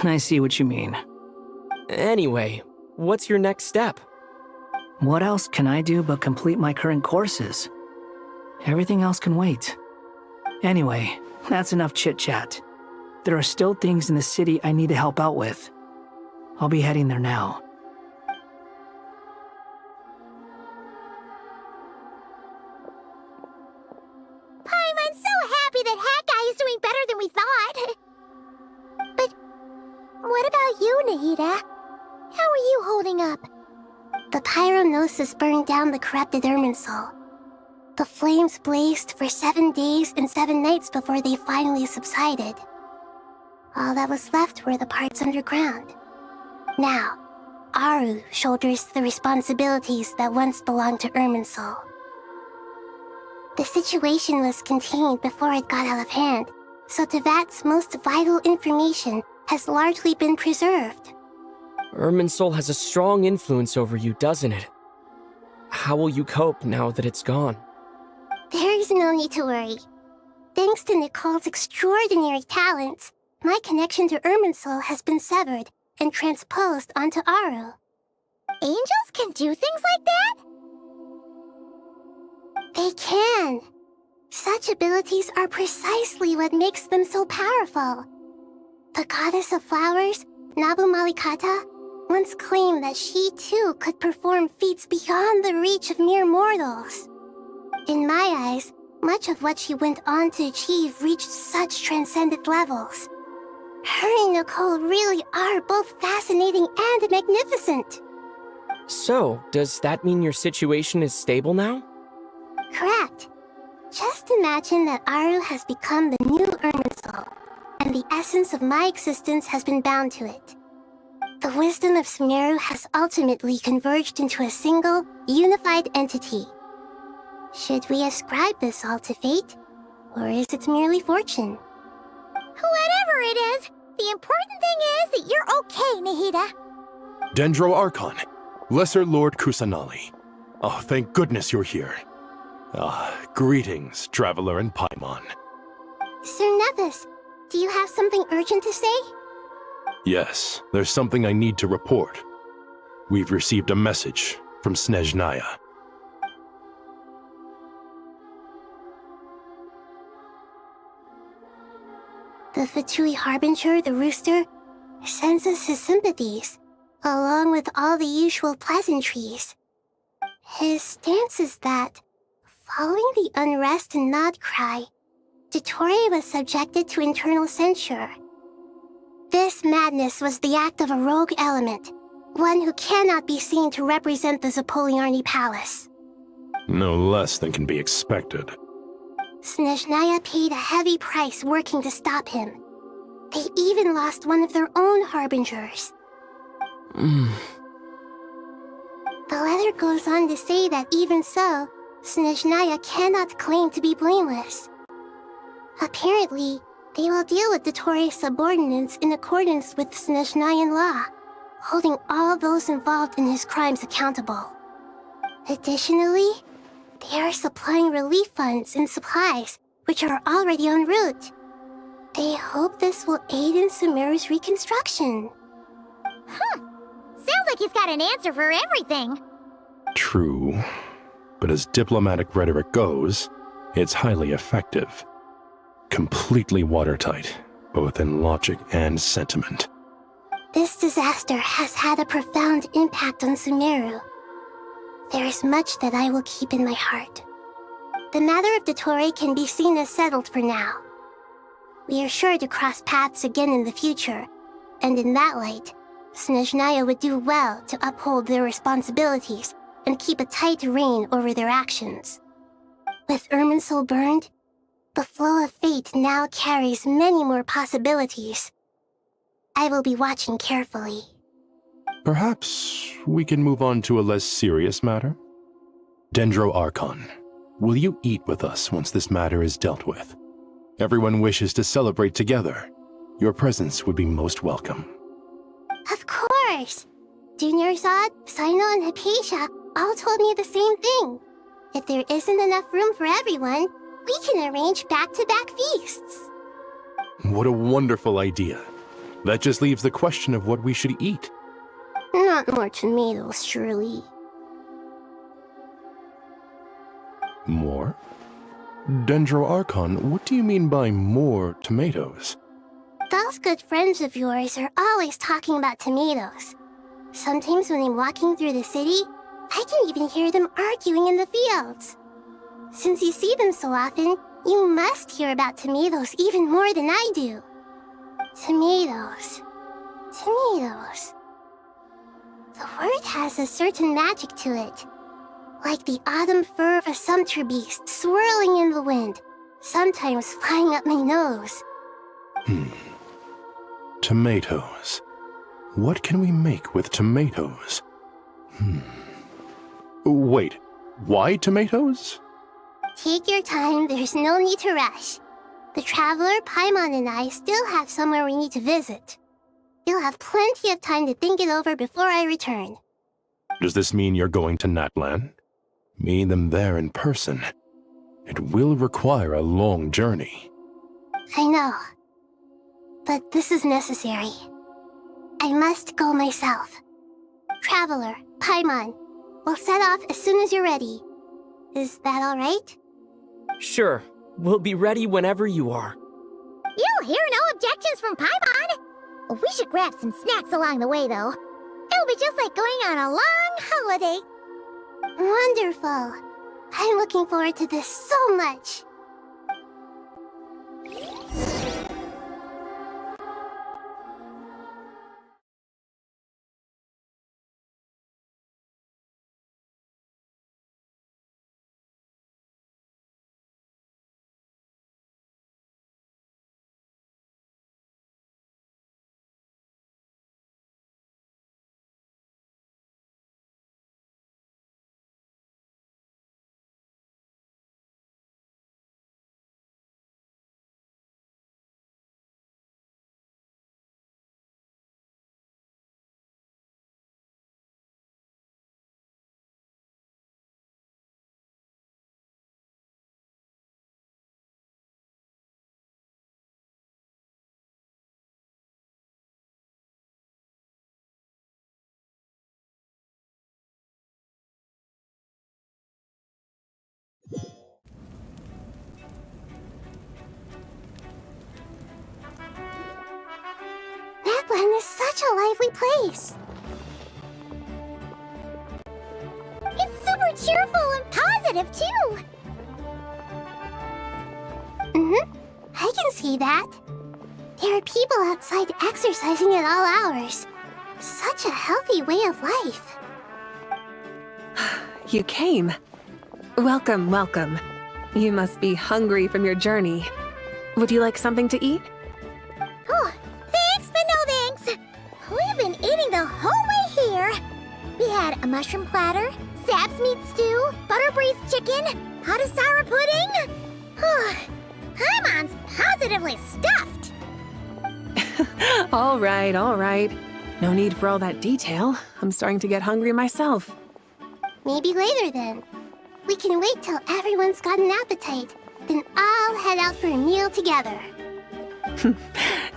I see what you mean. Anyway, what's your next step? What else can I do but complete my current courses? Everything else can wait. Anyway, that's enough chit-chat. There are still things in the city I need to help out with. I'll be heading there now. I'm so happy that Hat Guy is doing better than we thought. But what about you, Nahida? How are you holding up? The Pyronosis burned down the corrupted Irminsul. The flames blazed for 7 days and 7 nights before they finally subsided. All that was left were the parts underground. Now, Aru shoulders the responsibilities that once belonged to Irminsul. The situation was contained before it got out of hand, so Tevat's most vital information has largely been preserved. Irminsul has a strong influence over you, doesn't it? How will you cope now that it's gone? There is no need to worry. Thanks to Nicole's extraordinary talents, my connection to Irminsul has been severed and transposed onto Aru. Angels can do things like that? They can. Such abilities are precisely what makes them so powerful. The goddess of flowers, Nabu Malikata, once claimed that she too could perform feats beyond the reach of mere mortals. In my eyes, much of what she went on to achieve reached such transcendent levels. Her and Nicole really are both fascinating and magnificent. So, does that mean your situation is stable now? Correct. Just imagine that Aru has become the new Irminsul, and the essence of my existence has been bound to it. The wisdom of Sumeru has ultimately converged into a single, unified entity. Should we ascribe this all to fate, or is it merely fortune? Whatever it is, the important thing is that you're okay, Nahida. Dendro Archon, Lesser Lord Kusanali. Oh, thank goodness you're here. Greetings, Traveler and Paimon. Sir Nevis, do you have something urgent to say? Yes, there's something I need to report. We've received a message from Snezhnaya. The Fatui Harbinger, the Rooster, sends us his sympathies, along with all the usual pleasantries. His stance is that, following the unrest in Nodcry, Dottore was subjected to internal censure. This madness was the act of a rogue element, one who cannot be seen to represent the Zapoliarni Palace. No less than can be expected. Snezhnaya paid a heavy price working to stop him. They even lost one of their own harbingers. The letter goes on to say that even so, Snezhnaya cannot claim to be blameless. Apparently, they will deal with Dottore's subordinates in accordance with Snezhnayan law, holding all those involved in his crimes accountable. Additionally, they are supplying relief funds and supplies, which are already en route. They hope this will aid in Sumeru's reconstruction. Sounds like he's got an answer for everything. True, but as diplomatic rhetoric goes, it's highly effective. Completely watertight, both in logic and sentiment. This disaster has had a profound impact on Sumeru. There is much that I will keep in my heart. The matter of Dottore can be seen as settled for now. We are sure to cross paths again in the future, and in that light, Snezhnaya would do well to uphold their responsibilities and keep a tight rein over their actions. With Irminsul burned, the flow of fate now carries many more possibilities. I will be watching carefully. Perhaps we can move on to a less serious matter? Dendro Archon, will you eat with us once this matter is dealt with? Everyone wishes to celebrate together. Your presence would be most welcome. Of course! Junior Zod, Sino, and Hypatia all told me the same thing. If there isn't enough room for everyone, we can arrange back-to-back feasts. What a wonderful idea. That just leaves the question of what we should eat. Not more tomatoes, surely. More? Dendro Archon, what do you mean by more tomatoes? Those good friends of yours are always talking about tomatoes. Sometimes when I'm walking through the city, I can even hear them arguing in the fields. Since you see them so often, you must hear about tomatoes even more than I do. Tomatoes. Tomatoes. The word has a certain magic to it. like the autumn fur of a sumpter beast swirling in the wind, sometimes flying up my nose. Tomatoes. What can we make with tomatoes? Wait, why tomatoes? Take your time, there's no need to rush. The traveler, Paimon, and I still have somewhere we need to visit. You'll have plenty of time to think it over before I return. Does this mean you're going to Natlan? Meet them there in person. It will require a long journey. I know. But this is necessary. I must go myself. Traveler, Paimon, we'll set off as soon as you're ready. Is that all right? Sure. We'll be ready whenever you are. You'll hear no objections from Paimon. We should grab some snacks along the way, though. It'll be just like going on a long holiday. Wonderful. I'm looking forward to this so much. Natlan is such a lively place. It's super cheerful and positive, too. I can see that. There are people outside exercising at all hours. Such a healthy way of life. You came. Welcome, welcome. You must be hungry from your journey. Would you like something to eat? Oh, thanks, but no thanks. We've been eating the whole way here. We had a mushroom platter, sap's meat stew, butter braised chicken, Hadasara pudding. Paimon's positively stuffed. All right, all right. No need for all that detail. I'm starting to get hungry myself. Maybe later then. We can wait till everyone's got an appetite, then all head out for a meal together.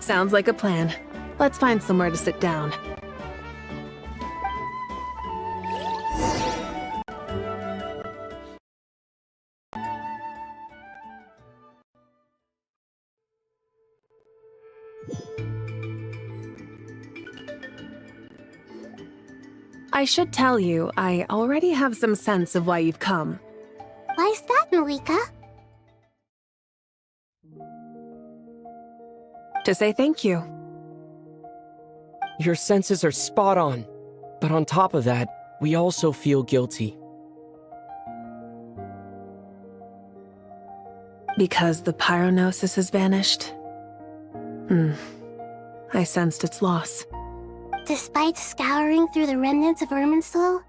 Sounds like a plan. Let's find somewhere to sit down. I should tell you, I already have some sense of why you've come. Why's that, Malika? To say thank you. Your senses are spot on. But on top of that, we also feel guilty. Because the pyronosis has vanished? I sensed its loss. Despite scouring through the remnants of Irminsul,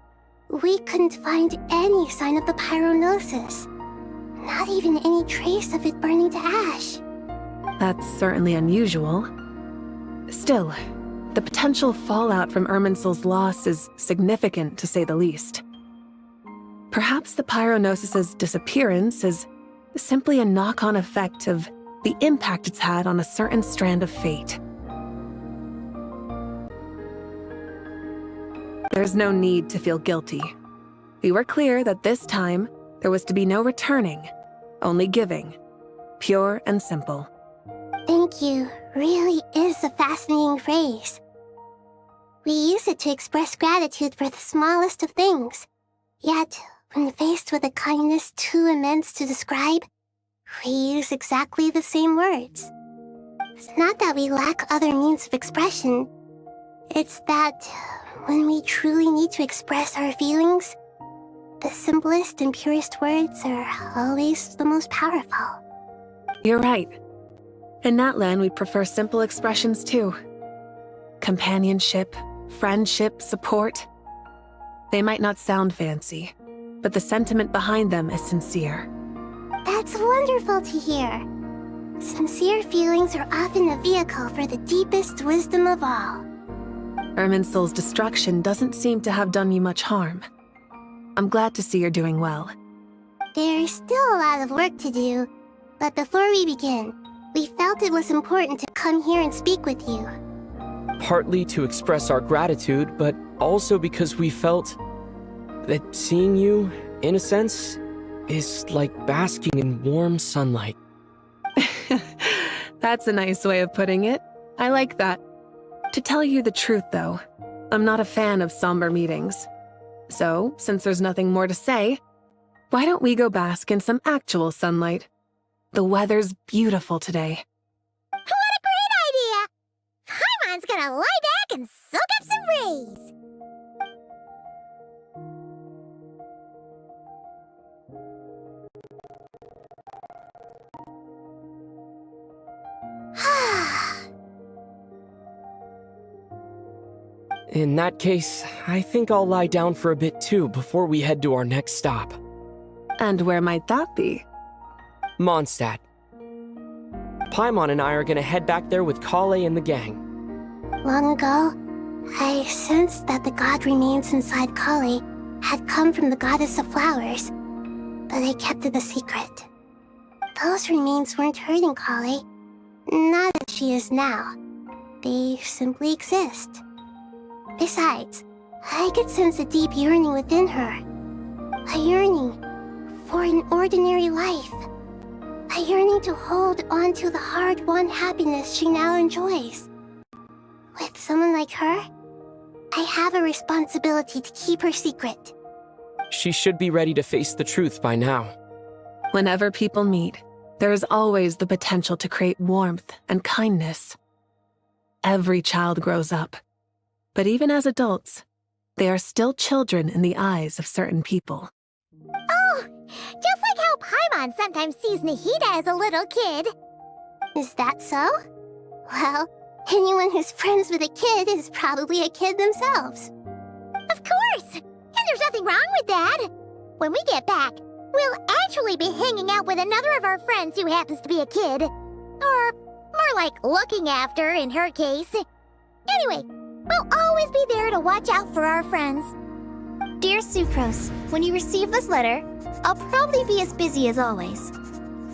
we couldn't find any sign of the pyronosis. Not even any trace of it burning to ash. That's certainly unusual. Still, the potential fallout from Irminsul's loss is significant, to say the least. Perhaps the pyronosis's disappearance is simply a knock-on effect of the impact it's had on a certain strand of fate. There's no need to feel guilty. We were clear that this time, there was to be no returning, only giving. Pure and simple. Thank you really is a fascinating phrase. We use it to express gratitude for the smallest of things. Yet, when faced with a kindness too immense to describe, we use exactly the same words. It's not that we lack other means of expression. It's that when we truly need to express our feelings, The simplest and purest words are always the most powerful. You're right. In that land, we prefer simple expressions too. Companionship, friendship, support. They might not sound fancy, but the sentiment behind them is sincere. That's wonderful to hear. Sincere feelings are often a vehicle for the deepest wisdom of all. Irminsul's destruction doesn't seem to have done you much harm. I'm glad to see you're doing well. There's still a lot of work to do, but before we begin, we felt it was important to come here and speak with you. Partly to express our gratitude, but also because we felt that seeing you, in a sense, is like basking in warm sunlight. That's a nice way of putting it. I like that. To tell you the truth, though, I'm not a fan of somber meetings. So, since there's nothing more to say, why don't we go bask in some actual sunlight? The weather's beautiful today. What a great idea! Paimon's gonna lie back and soak up some rays. In that case, I think I'll lie down for a bit too before we head to our next stop. And where might that be? Mondstadt. Paimon and I are gonna head back there with Kale and the gang. Long ago, I sensed that the god remains inside Kale had come from the goddess of flowers, but I kept it a secret. Those remains weren't hurting Kale, not as she is now. They simply exist. Besides, I could sense a deep yearning within her. A yearning for an ordinary life. A yearning to hold on to the hard-won happiness she now enjoys. With someone like her, I have a responsibility to keep her secret. She should be ready to face the truth by now. Whenever people meet, there is always the potential to create warmth and kindness. Every child grows up. But even as adults, they are still children in the eyes of certain people. Oh, just like how Paimon sometimes sees Nahida as a little kid. Is that so? Well, anyone who's friends with a kid is probably a kid themselves. Of course! And there's nothing wrong with that. When we get back, we'll actually be hanging out with another of our friends who happens to be a kid. Or more like looking after, in her case. Anyway, we'll always be there to watch out for our friends. Dear Sucrose, when you receive this letter, I'll probably be as busy as always.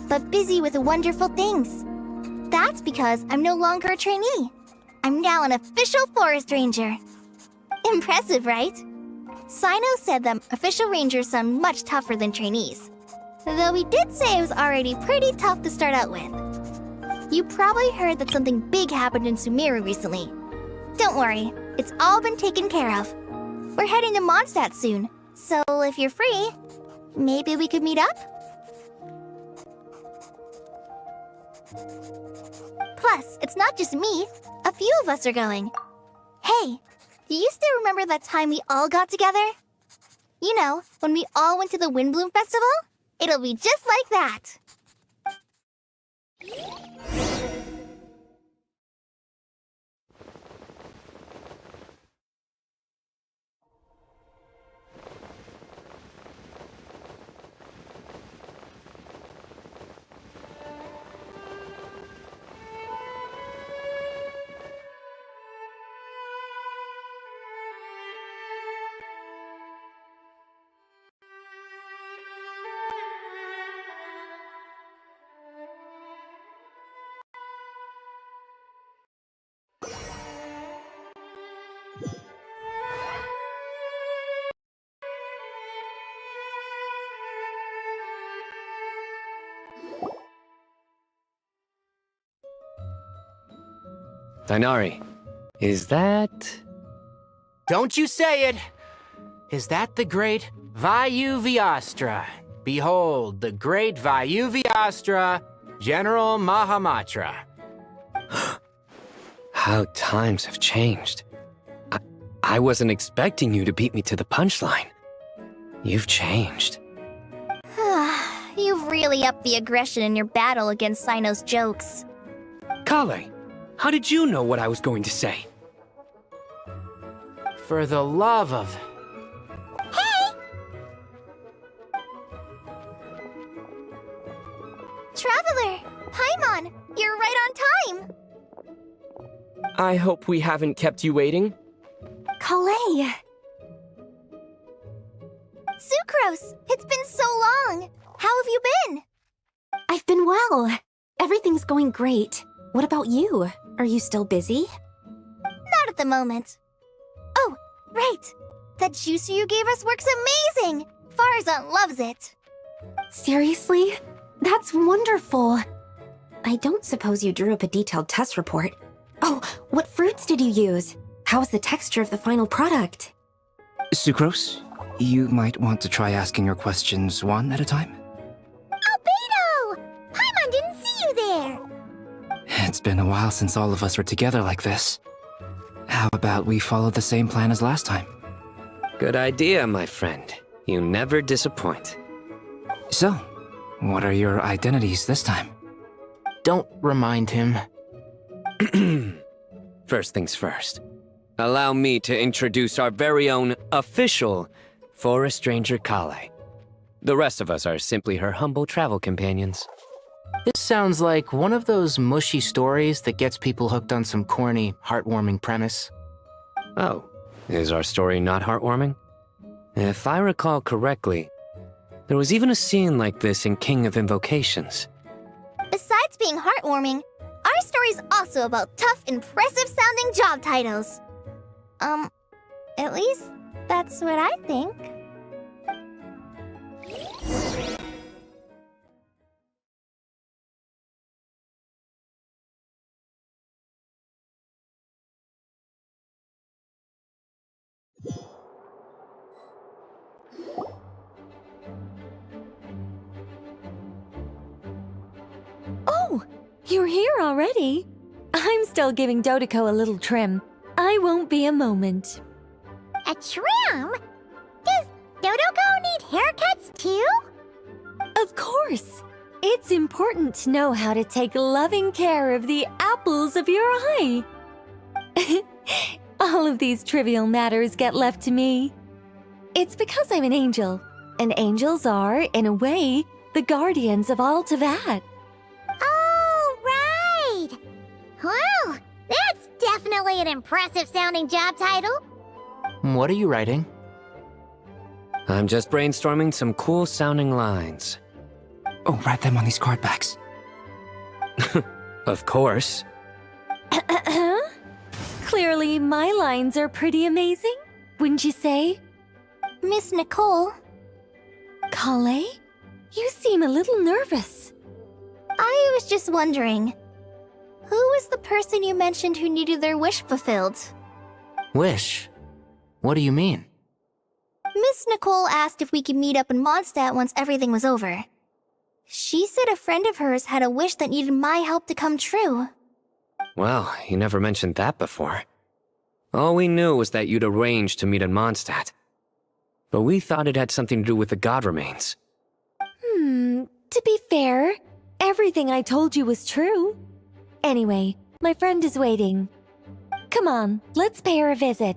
But busy with wonderful things. That's because I'm no longer a trainee. I'm now an official forest ranger. Impressive, right? Sino said that official rangers sound much tougher than trainees. Though he did say it was already pretty tough to start out with. You probably heard that something big happened in Sumeru recently. Don't worry, it's all been taken care of. We're heading to Mondstadt soon, so if you're free, maybe we could meet up? Plus, it's not just me. A few of us are going. Hey, do you still remember that time we all got together? You know, when we all went to the Windbloom Festival? It'll be just like that. Dainari, is that... Don't you say it! Is that the great Vayuvyastra? Behold, the great Vayuvyastra, General Mahamatra. How times have changed. I wasn't expecting you to beat me to the punchline. You've changed. You've really upped the aggression in your battle against Sino's jokes. Kale, how did you know what I was going to say? For the love of... Traveler! Paimon! You're right on time! I hope we haven't kept you waiting. Kalei! Sucrose! It's been so long! How have you been? I've been well. Everything's going great. What about you? Are you still busy? Not at the moment. Oh, right! That juicer you gave us works amazing! Farzan loves it! Seriously? That's wonderful. I don't suppose you drew up a detailed test report. Oh, what fruits did you use? How was the texture of the final product? Sucrose, you might want to try asking your questions one at a time. Albedo! Paimon didn't see you there! It's been a while since all of us were together like this. How about we follow the same plan as last time? Good idea, my friend. You never disappoint. So, what are your identities this time? Don't remind him. First things first. Allow me to introduce our very own official Forest Ranger Kale. The rest of us are simply her humble travel companions. This sounds like one of those mushy stories that gets people hooked on some corny, heartwarming premise. Oh, is our story not heartwarming? If I recall correctly, there was even a scene like this in King of Invocations. Besides being heartwarming, our story's also about tough, impressive-sounding job titles. At least that's what I think. Oh, you're here already? I'm still giving Dodeko a little trim. I won't be a moment. A trim? Does Dodoko need haircuts too? Of course. It's important to know how to take loving care of the apples of your eye. All of these trivial matters get left to me. It's because I'm an angel, and angels are, in a way, the guardians of all Teyvat. Oh, right! Wow, that's definitely an impressive-sounding job title. What are you writing? I'm just brainstorming some cool-sounding lines. Oh, write them on these card backs. Of course. Clearly, my lines are pretty amazing, wouldn't you say? Miss Nicole. Kale? You seem a little nervous. I was just wondering, who was the person you mentioned who needed their wish fulfilled? Wish? What do you mean? Miss Nicole asked if we could meet up in Mondstadt once everything was over. She said a friend of hers had a wish that needed my help to come true. Well, you never mentioned that before. All we knew was that you'd arranged to meet in Mondstadt. But we thought it had something to do with the god remains. To be fair, everything I told you was true. Anyway, my friend is waiting. Come on, let's pay her a visit.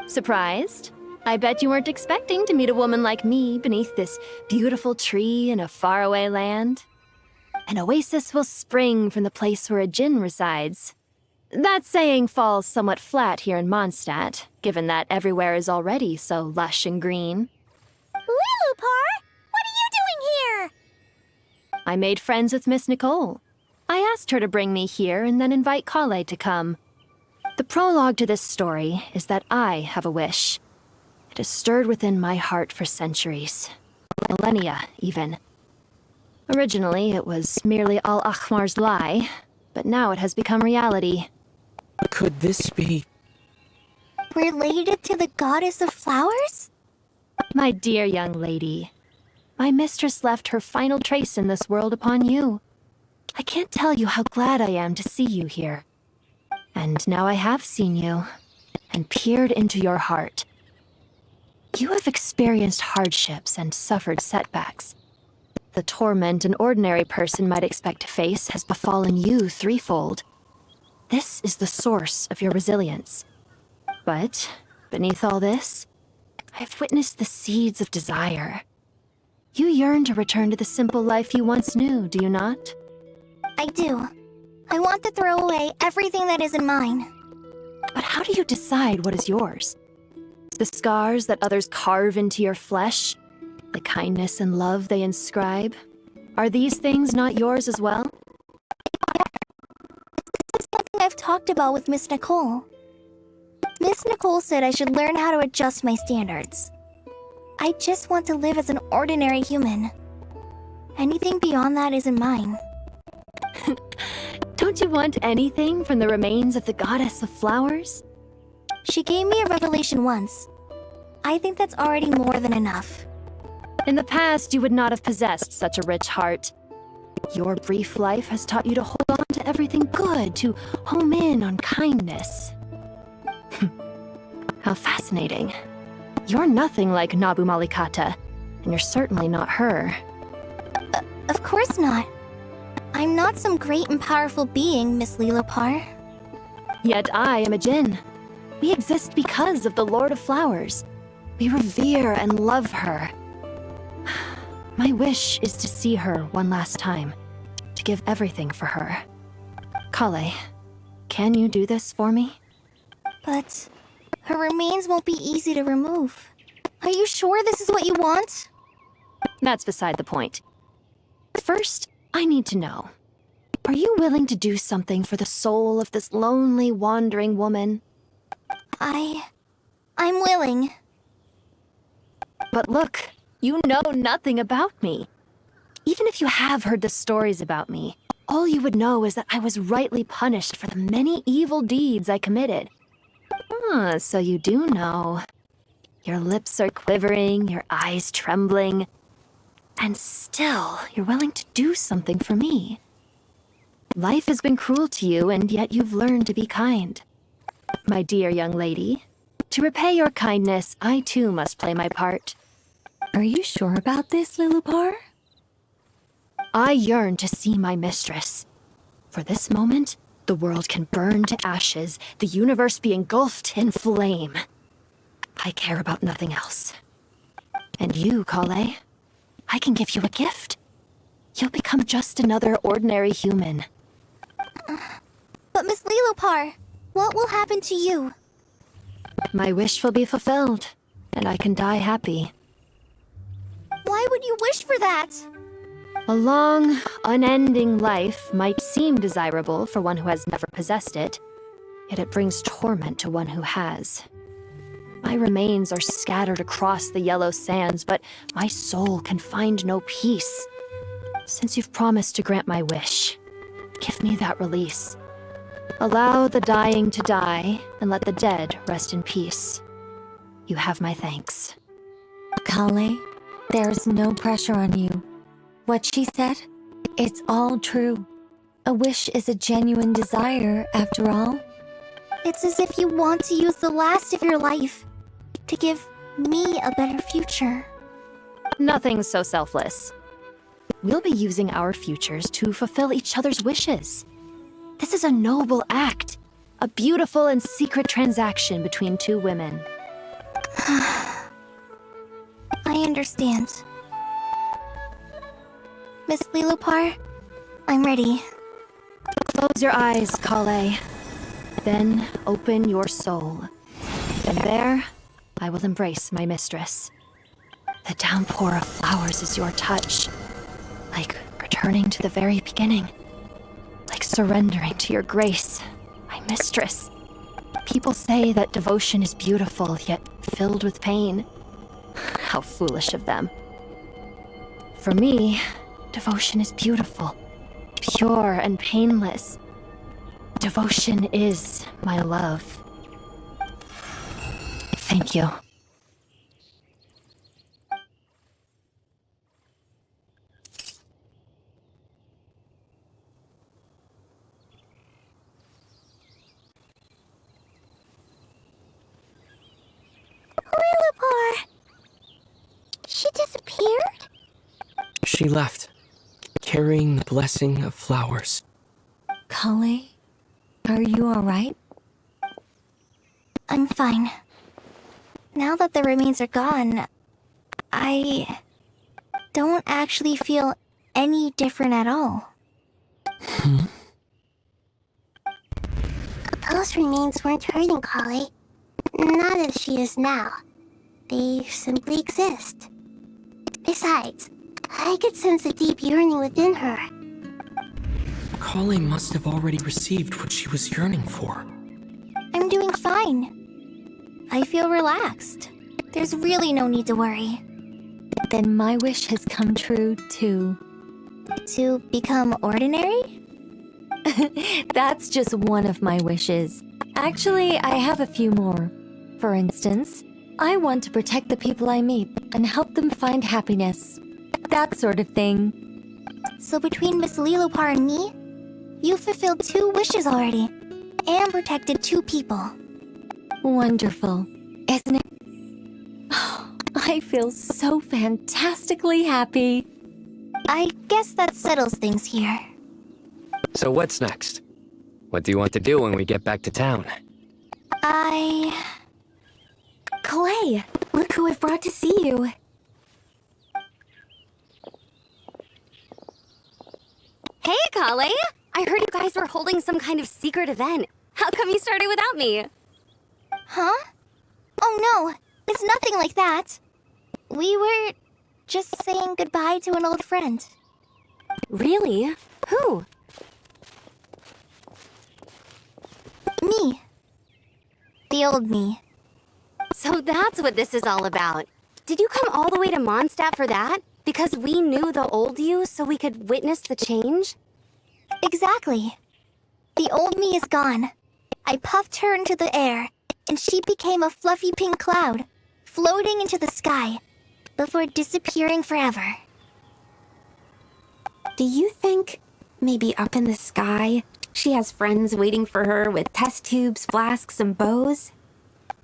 Surprised? I bet you weren't expecting to meet a woman like me beneath this beautiful tree in a faraway land. An oasis will spring from the place where a djinn resides. That saying falls somewhat flat here in Mondstadt, given that everywhere is already so lush and green. Lilupar, what are you doing I made friends with Miss Nicole. I asked her to bring me here and then invite Kale to come. The prologue to this story is that I have a wish. It has stirred within my heart for centuries. Millennia, even. Originally, it was merely Al-Ahmar's lie, but now it has become reality. Could this be... Related to the goddess of flowers? My dear young lady, my mistress left her final trace in this world upon you. I can't tell you how glad I am to see you here. And now I have seen you, and peered into your heart. You have experienced hardships and suffered setbacks. The torment an ordinary person might expect to face has befallen you threefold. This is the source of your resilience. But, beneath all this, I've witnessed the seeds of desire. You yearn to return to the simple life you once knew, do you not? I do. I want to throw away everything that isn't mine. But how do you decide what is yours? The scars that others carve into your flesh? The kindness and love they inscribe? Are these things not yours as well? This is something I've talked about with Miss Nicole. Miss Nicole said I should learn how to adjust my standards. I just want to live as an ordinary human. Anything beyond that isn't mine. Don't you want anything from the remains of the goddess of flowers? She gave me a revelation once. I think that's already more than enough. In the past, you would not have possessed such a rich heart. Your brief life has taught you to hold on to everything good, to home in on kindness. How fascinating. You're nothing like Nabu Malikata, and you're certainly not her. Of course not. I'm not some great and powerful being, Miss Lilopar. Yet I am a Djinn. We exist because of the Lord of Flowers. We revere and love her. My wish is to see her one last time, to give everything for her. Kale, can you do this for me? But her remains won't be easy to remove. Are you sure this is what you want? That's beside the point. First, I need to know. Are you willing to do something for the soul of this lonely, wandering woman? I'm willing. But look, you know nothing about me. Even if you have heard the stories about me, all you would know is that I was rightly punished for the many evil deeds I committed. Ah, so you do know. Your lips are quivering, your eyes trembling, and still you're willing to do something for me. Life has been cruel to you, and yet you've learned to be kind. My dear young lady, to repay your kindness, I too must play my part. Are you sure about this, Lilopar? I yearn to see my mistress. For this moment, the world can burn to ashes, the universe be engulfed in flame. I care about nothing else. And you, Kale, I can give you a gift. You'll become just another ordinary human. But Miss Lilopar, what will happen to you? My wish will be fulfilled, and I can die happy. Why would you wish for that? A long, unending life might seem desirable for one who has never possessed it, yet it brings torment to one who has. My remains are scattered across the yellow sands, but my soul can find no peace. Since you've promised to grant my wish, give me that release. Allow the dying to die, and let the dead rest in peace. You have my thanks. Kale, there's no pressure on you. What she said, it's all true. A wish is a genuine desire, after all. It's as if you want to use the last of your life to give me a better future. Nothing's so selfless. We'll be using our futures to fulfill each other's wishes. This is a noble act, a beautiful and secret transaction between two women. I understand. Miss Lilopar, I'm ready. Close your eyes, Kale. Then open your soul. And there, I will embrace my mistress. The downpour of flowers is your touch, like returning to the very beginning. Like surrendering to your grace, my mistress. People say that devotion is beautiful, yet filled with pain. How foolish of them. For me, devotion is beautiful, pure and painless. Devotion is my love. Thank you. Lembar! She disappeared? She left, carrying the blessing of flowers. Kale, are you alright? I'm fine. Now that the remains are gone, I don't actually feel any different at all. Those remains weren't hurting Kale. Not as she is now. They simply exist. Besides, I could sense a deep yearning within her. Kale must have already received what she was yearning for. I'm doing fine. I feel relaxed. There's really no need to worry. Then my wish has come true, too. To become ordinary? That's just one of my wishes. Actually, I have a few more. For instance, I want to protect the people I meet and help them find happiness. That sort of thing. So between Miss Lilopar and me, you fulfilled 2 wishes already, and protected 2 people. Wonderful, isn't it? I feel so fantastically happy. I guess that settles things here. So what's next? What do you want to do when we get back to town? Clay, look who I've brought to see you. Hey, Kale! I heard you guys were holding some kind of secret event. How come you started without me? Huh? Oh no, it's nothing like that. We were just saying goodbye to an old friend. Really? Who? Me. The old me. So that's what this is all about. Did you come all the way to Mondstadt for that? Because we knew the old you so we could witness the change? Exactly. The old me is gone. I puffed her into the air, and she became a fluffy pink cloud, floating into the sky, before disappearing forever. Do you think, maybe up in the sky, she has friends waiting for her with test tubes, flasks, and bows?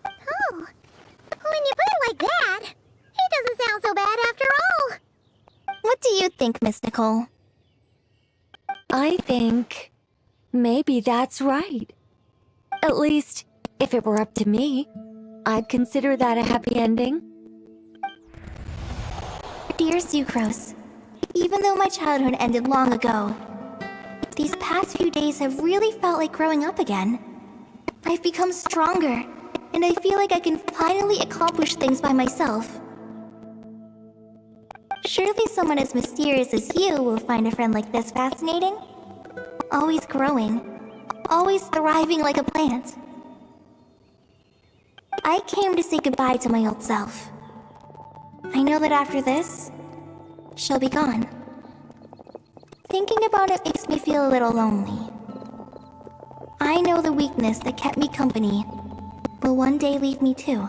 Oh, when you put it like that, it doesn't sound so bad after all. What do you think, Miss Nicole? I think maybe that's right. At least, if it were up to me, I'd consider that a happy ending. Dear Sucrose, even though my childhood ended long ago, these past few days have really felt like growing up again. I've become stronger, and I feel like I can finally accomplish things by myself. Surely someone as mysterious as you will find a friend like this fascinating. Always growing, always thriving like a plant. I came to say goodbye to my old self. I know that after this, she'll be gone. Thinking about it makes me feel a little lonely. I know the weakness that kept me company will one day leave me too.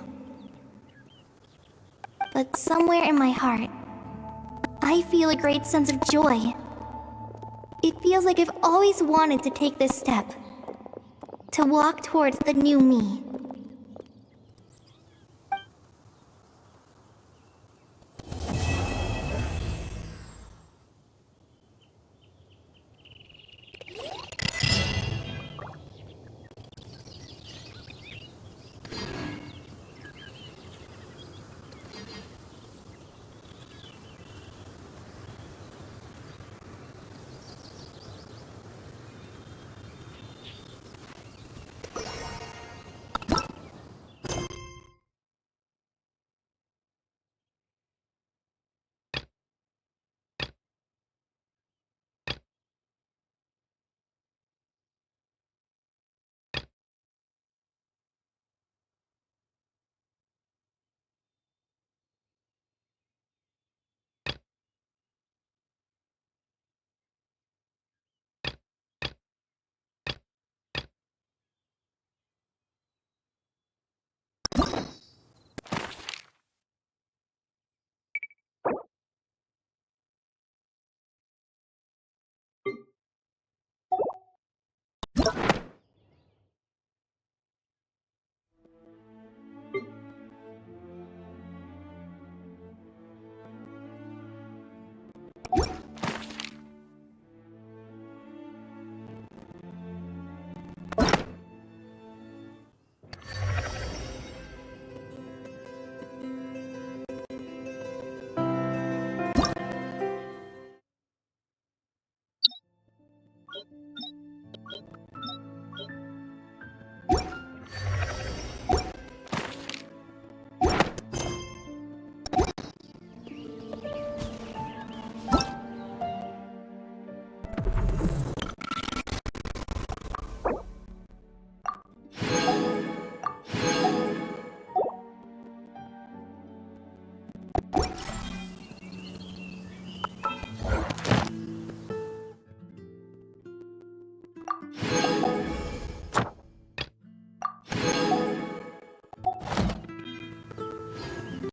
But somewhere in my heart, I feel a great sense of joy. It feels like I've always wanted to take this step. To walk towards the new me.